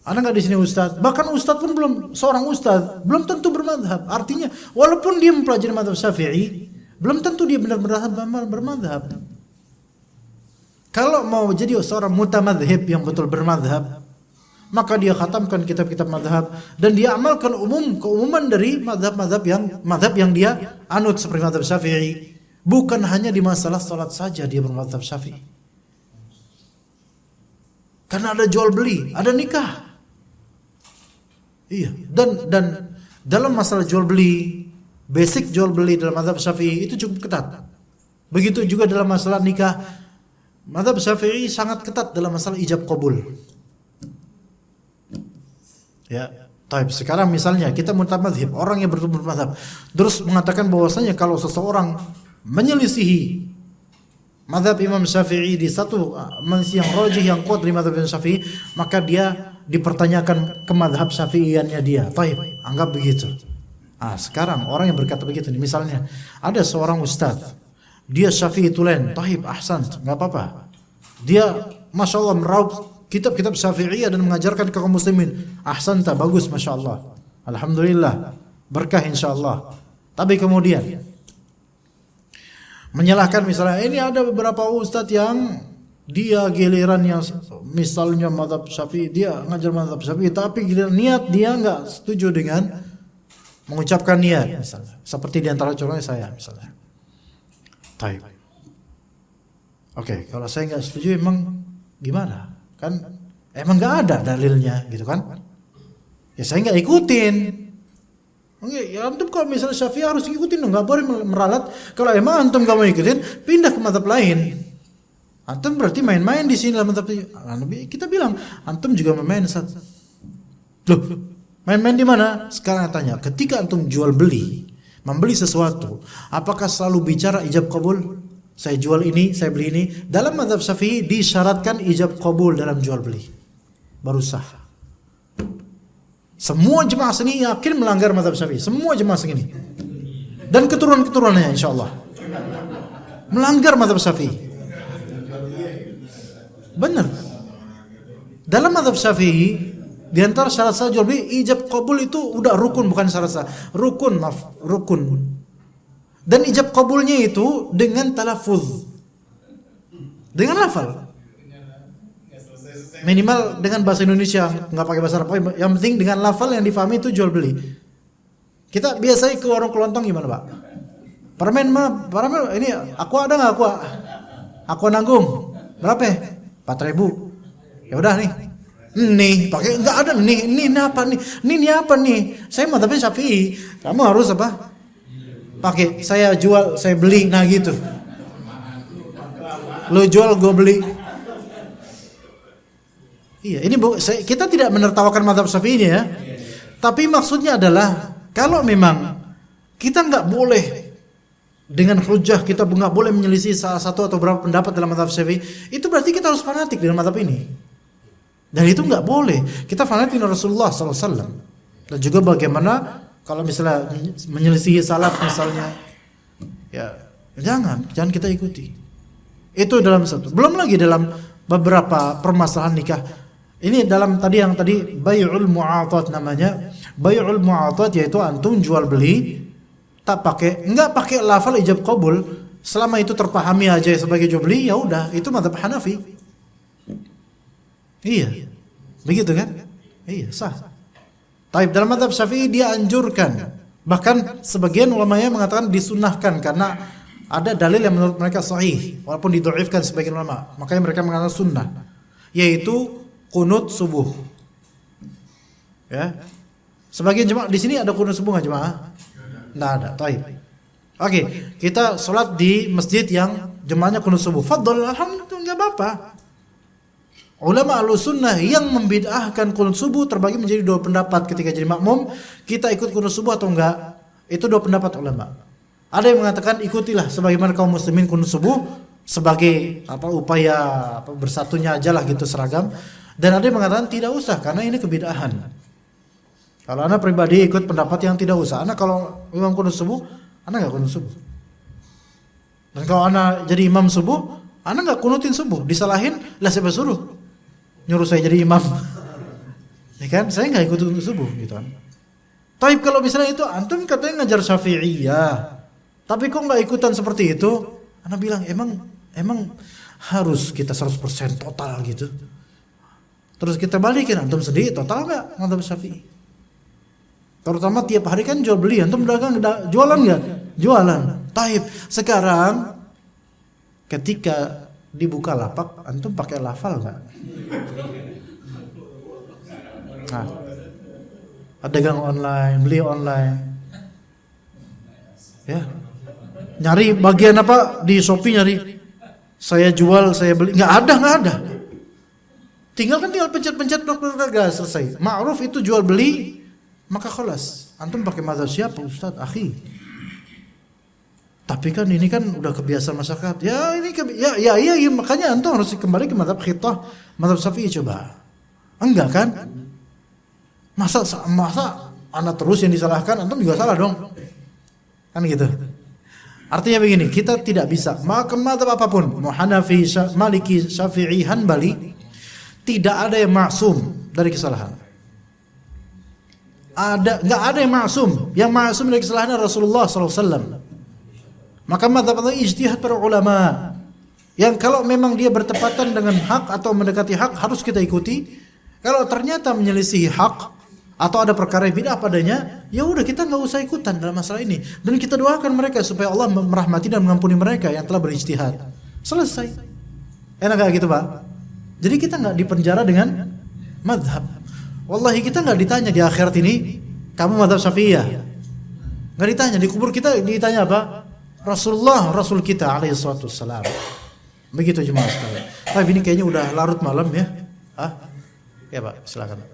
S2: Anda nggak di sini ustadz, bahkan ustadz pun belum, seorang ustadz belum tentu bermadhab. Artinya walaupun dia mempelajari madhab Syafi'i, belum tentu dia benar-benar bermadhab. Kalau mau jadi seorang mutamadhib yang betul bermadhab, maka dia khatamkan kitab-kitab madhab dan dia amalkan keumuman dari madhab yang dia anut seperti madhab Syafi'i. Bukan hanya di masalah salat saja dia bermadhab Syafi'i. Karena ada jual beli, ada nikah. Iya, dan dalam masalah jual beli, basic jual beli dalam mazhab Syafi'i itu cukup ketat. Begitu juga dalam masalah nikah, mazhab Syafi'i sangat ketat dalam masalah ijab qabul. Ya, taib. Sekarang misalnya kita mutamadhib, orang yang bermadhab, terus mengatakan bahwasanya kalau seseorang menyelisihi mazhab Imam Syafi'i di satu yang rajih yang kuat dari mazhab Imam Syafi'i, maka dia dipertanyakan ke mazhab Syafi'iannya dia. Taib, anggap begitu. Sekarang orang yang berkata begitu nih, misalnya ada seorang ustaz, dia Syafi'i tulen, taib, ahsan, enggak apa-apa. Dia Masya Allah meraup kitab-kitab Syafi'iyah dan mengajarkan ke kaum muslimin. Ahsan, bagus, Masya Allah. Alhamdulillah, berkah insyaallah. Tapi kemudian menyalahkan misalnya, ini ada beberapa ustadz yang dia giliran yang misalnya mazhab Syafi'i, dia ngajar mazhab Syafi'i, tapi giliran niat dia enggak setuju dengan mengucapkan niat misalnya. Seperti di antara contohnya saya misalnya. Taib. Oke, kalau saya enggak setuju emang gimana? Kan emang nggak ada dalilnya gitu kan? Ya saya nggak ikutin. Oke, ya antum kalau misalnya Syafi'i harus ikutin, nggak boleh meralat. Kalau emang antum nggak mau ikutin, pindah ke mazhab lain. Antum berarti main-main di sini dalam mazhab. Kita bilang antum juga main-main. Loh, main-main di mana? Sekarang tanya, ketika antum jual beli, membeli sesuatu, apakah selalu bicara ijab qabul? Saya jual ini, saya beli ini. Dalam mazhab Syafi'i disyaratkan ijab qabul dalam jual beli, baru sah. Semua jemaah sini yakin melanggar mazhab Syafi'i. Semua jemaah sini dan keturunan-keturunannya insyaallah melanggar mazhab Syafi'i. Benar. Dalam mazhab Syafi'i di antara syarat sah jual beli ijab qabul itu udah rukun, bukan syarat sah. Rukun. Dan ijab qabulnya itu dengan talafuz, dengan lafal. Minimal dengan bahasa Indonesia, nggak pakai bahasa Arab. Yang penting dengan lafal yang difahami itu jual beli. Kita biasanya ke warung kelontong gimana, Pak? Permen ini aku ada nggak aku? Aku nanggung. Berapa? 4.000. Ya udah nih. Nih, pakai enggak ada nih. Ini apa nih? Ini apa nih? Saya mazhabnya Syafi'i. Kamu harus apa? Pakai. Saya jual, saya beli. Nah gitu. Lo jual, gue beli. Iya, ini kita tidak menertawakan mazhab Syafi'i ini ya. Tapi maksudnya adalah kalau memang kita nggak boleh dengan hujah, kita nggak boleh menyelisih salah satu atau beberapa pendapat dalam mazhab Syafi'i, itu berarti kita harus fanatik dengan mazhab ini. Dan itu nggak boleh. Kita fanatik dengan Rasulullah SAW. Dan juga bagaimana kalau misalnya menyelisihi salaf misalnya, ya jangan kita ikuti. Itu dalam satu. Belum lagi dalam beberapa permasalahan nikah. Ini dalam yang tadi bai'ul mu'atat namanya. Bai'ul mu'atat yaitu antum jual beli enggak pakai lafal ijab qabul, selama itu terpahami aja sebagai jual beli, ya udah, itu mazhab Hanafi. Iya. Begitu kan? Iya, sah. Tapi dalam mazhab Syafi'i dia anjurkan. Bahkan sebagian ulamanya mengatakan disunnahkan karena ada dalil yang menurut mereka sahih walaupun didhaifkan sebagian ulama. Makanya mereka mengatakan sunnah, yaitu qunut subuh. Ya. Sebagian jemaah di sini ada qunut subuh enggak jemaah? Enggak ada. Baik. Oke, kita sholat di masjid yang jemaahnya qunut subuh. Fadhal, alhamdulillah, enggak apa-apa. Ulama Ahlussunnah yang membid'ahkan qunut subuh terbagi menjadi dua pendapat ketika jadi makmum, kita ikut qunut subuh atau enggak. Itu dua pendapat ulama. Ada yang mengatakan ikutilah sebagaimana kaum muslimin qunut subuh sebagai upaya bersatunya aja lah gitu, seragam. Dan ada yang mengatakan tidak usah karena ini kebid'ahan. Kalau anak pribadi ikut pendapat yang tidak usah. Anak kalau imam qunut subuh, anak enggak qunut subuh. Dan kalau anak jadi imam subuh, anak enggak kunutin subuh, disalahin, lah siapa suruh nyuruh saya jadi imam? Ya kan, saya enggak ikut subuh gitu kan. Tapi kalau misalnya itu antum katanya ngajar Syafi'iyah, tapi kok enggak ikutan seperti itu? Anak bilang emang harus kita 100% total gitu. Terus kita balikin, antum sendiri total enggak mazhab Syafi'i? Terutama tiap hari kan jual beli, antum dagang jualan enggak? Jualan. Taib. Sekarang ketika dibuka lapak, antum pakai lafal enggak? Nah, dagang online, beli online. Ya. Nyari bagian apa di Shopee, nyari saya jual, saya beli, enggak ada. Tinggal pencet-pencet udah selesai. Ma'ruf itu jual beli, maka khalas. Antum pakai mazhab siapa, Ustaz? Akhi. Tapi kan ini kan udah kebiasaan masyarakat. Ya ini iya, makanya antum harus kembali ke mazhab khitah, mazhab Syafi'i coba. Enggak kan? Masa anak terus yang disalahkan, antum juga salah dong. Kan gitu. Artinya begini, kita tidak bisa maka mazhab apapun, mau Hanafi, Maliki, Syafi'i, Hanbali, tidak ada yang maksum dari kesalahan. Enggak ada yang maksum. Yang maksum dari kesalahan Rasulullah SAW. Maka mazhab itu ijtihad para ulama. Yang kalau memang dia bertepatan dengan hak atau mendekati hak harus kita ikuti. Kalau ternyata menyelisihi hak atau ada perkara yang bid'ah padanya, ya udah kita enggak usah ikutan dalam masalah ini. Dan kita doakan mereka supaya Allah merahmati dan mengampuni mereka yang telah berijtihad. Selesai. Enak enggak gitu, Pak? Jadi kita nggak dipenjara dengan madhab. Wallahi kita nggak ditanya di akhirat ini, kamu madhab Syafi'iyah. Nggak ditanya, di kubur kita ditanya apa? Rasulullah, Rasul kita alaihi salatu wassalam. Begitu jemaah sekalian. Tapi ini kayaknya udah larut malam ya. Ya Pak, silakan.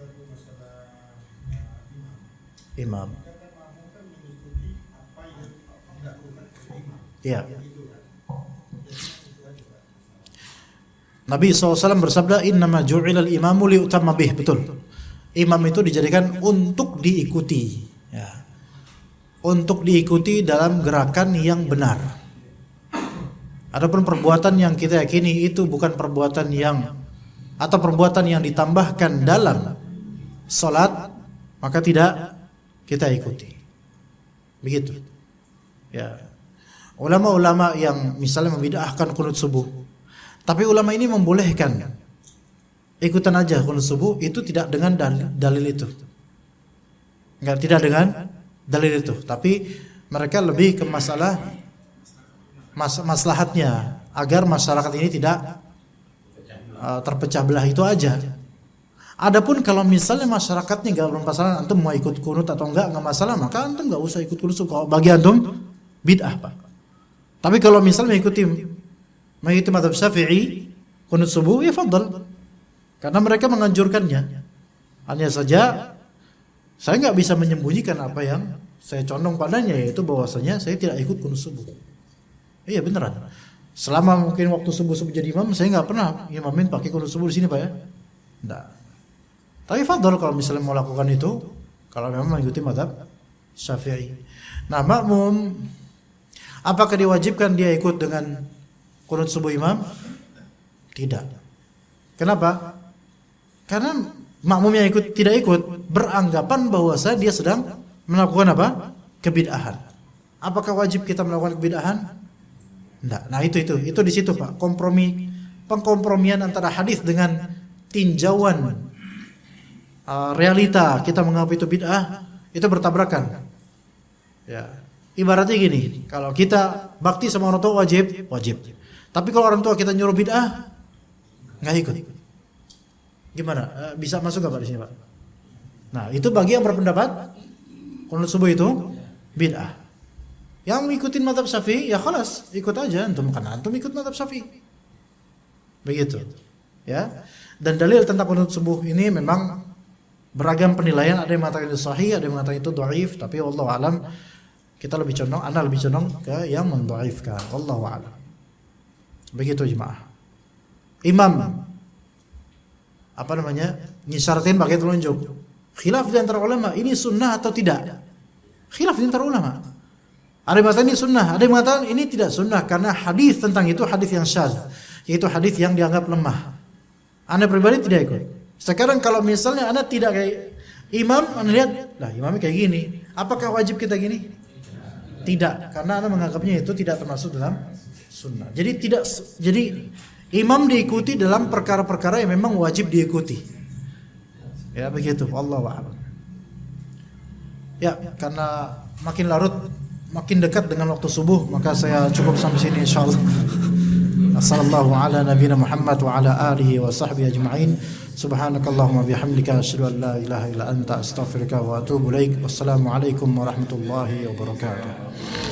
S2: Imam. Ya. Nabi SAW bersabda, innama ju'ilal imamu liutamma bih. Betul. Imam itu dijadikan untuk diikuti. Ya. Untuk diikuti dalam gerakan yang benar. Adapun perbuatan yang kita yakini itu bukan perbuatan yang atau perbuatan yang ditambahkan dalam salat, maka tidak kita ikuti. Begitu. Ya. Ulama-ulama yang misalnya membid'ahkan qunut subuh, tapi ulama ini membolehkan ikutan aja qunut subuh, itu tidak dengan dalil itu. Enggak, tidak dengan dalil itu, tapi mereka lebih ke masalah maslahatnya agar masyarakat ini tidak terpecah belah, itu aja. Adapun kalau misalnya masyarakatnya enggak bermasalah, antum mau ikut qunut atau enggak masalah, maka antum enggak usah ikut qunut subuh. Bagi antum bid'ah, Pak. Tapi kalau misalnya mengikuti mazhab Syafi'i qunut subuh, ya fadhal. Karena mereka menganjurkannya. Hanya saja saya nggak bisa menyembunyikan apa yang saya condong padanya, yaitu bahwasanya saya tidak ikut qunut subuh. Iya beneran. Selama mungkin waktu subuh jadi imam, saya nggak pernah imamin pakai qunut subuh di sini, Pak ya. Enggak. Tapi fadhal kalau misalnya mau lakukan itu, kalau memang mengikuti mazhab Syafi'i. Nah, makmum, apakah diwajibkan dia ikut dengan qunut subuh imam? Tidak. Kenapa? Karena makmum yang tidak ikut beranggapan bahwasanya dia sedang melakukan apa? Kebid'ahan. Apakah wajib kita melakukan kebid'ahan? Tidak. Nah itu di situ Pak. Pengkompromian antara hadis dengan tinjauan realita kita menganggap itu bid'ah, itu bertabrakan. Ya. Ibaratnya gini, kalau kita bakti sama orang tua wajib. Tapi kalau orang tua kita nyuruh bid'ah, nggak ikut. Gimana? Bisa masuk nggak Pak di sini Pak? Nah itu bagi yang berpendapat qunut subuh itu bid'ah. Yang ngikutin mazhab Syafi'i ya khalas, ikut aja antum, karena antum ikut mazhab Syafi'i. Begitu. Ya. Dan dalil tentang qunut subuh ini memang beragam penilaian, ada yang mengatakan itu sahih, ada yang mengatakan itu dhaif, tapi wallahu alam kita lebih condong, ana lebih condong ke yang mendhaifkan. Wallahu alam. Begitu jemaah. Imam nyisyaratin pakai telunjuk. Khilaf di antara ulama, ini sunnah atau tidak? Khilaf di antara ulama. Ada yang mengatakan ini sunnah, ada yang mengatakan ini tidak sunnah karena hadis tentang itu hadis yang syadz, yaitu hadis yang dianggap lemah. Anda pribadi tidak ikut. Sekarang kalau misalnya Anda tidak kayak imam, Anda lihat, lah imamnya kayak gini, apakah wajib kita gini? Tidak, karena Anda menganggapnya itu tidak termasuk dalam sunnah. Jadi imam diikuti dalam perkara-perkara yang memang wajib diikuti. Ya begitu, wallahu a'lam. Ya, karena makin larut, makin dekat dengan waktu subuh, maka saya cukup sampai sini insyaallah. Sallallahu ala nabiyina Muhammad wa ala alihi wa sahbihi ajma'in. Subhanakallahumma bihamdika asyhadu an la ilaha illa anta astaghfiruka wa atubu ilaik. Wassalamu alaikum warahmatullahi wabarakatuh.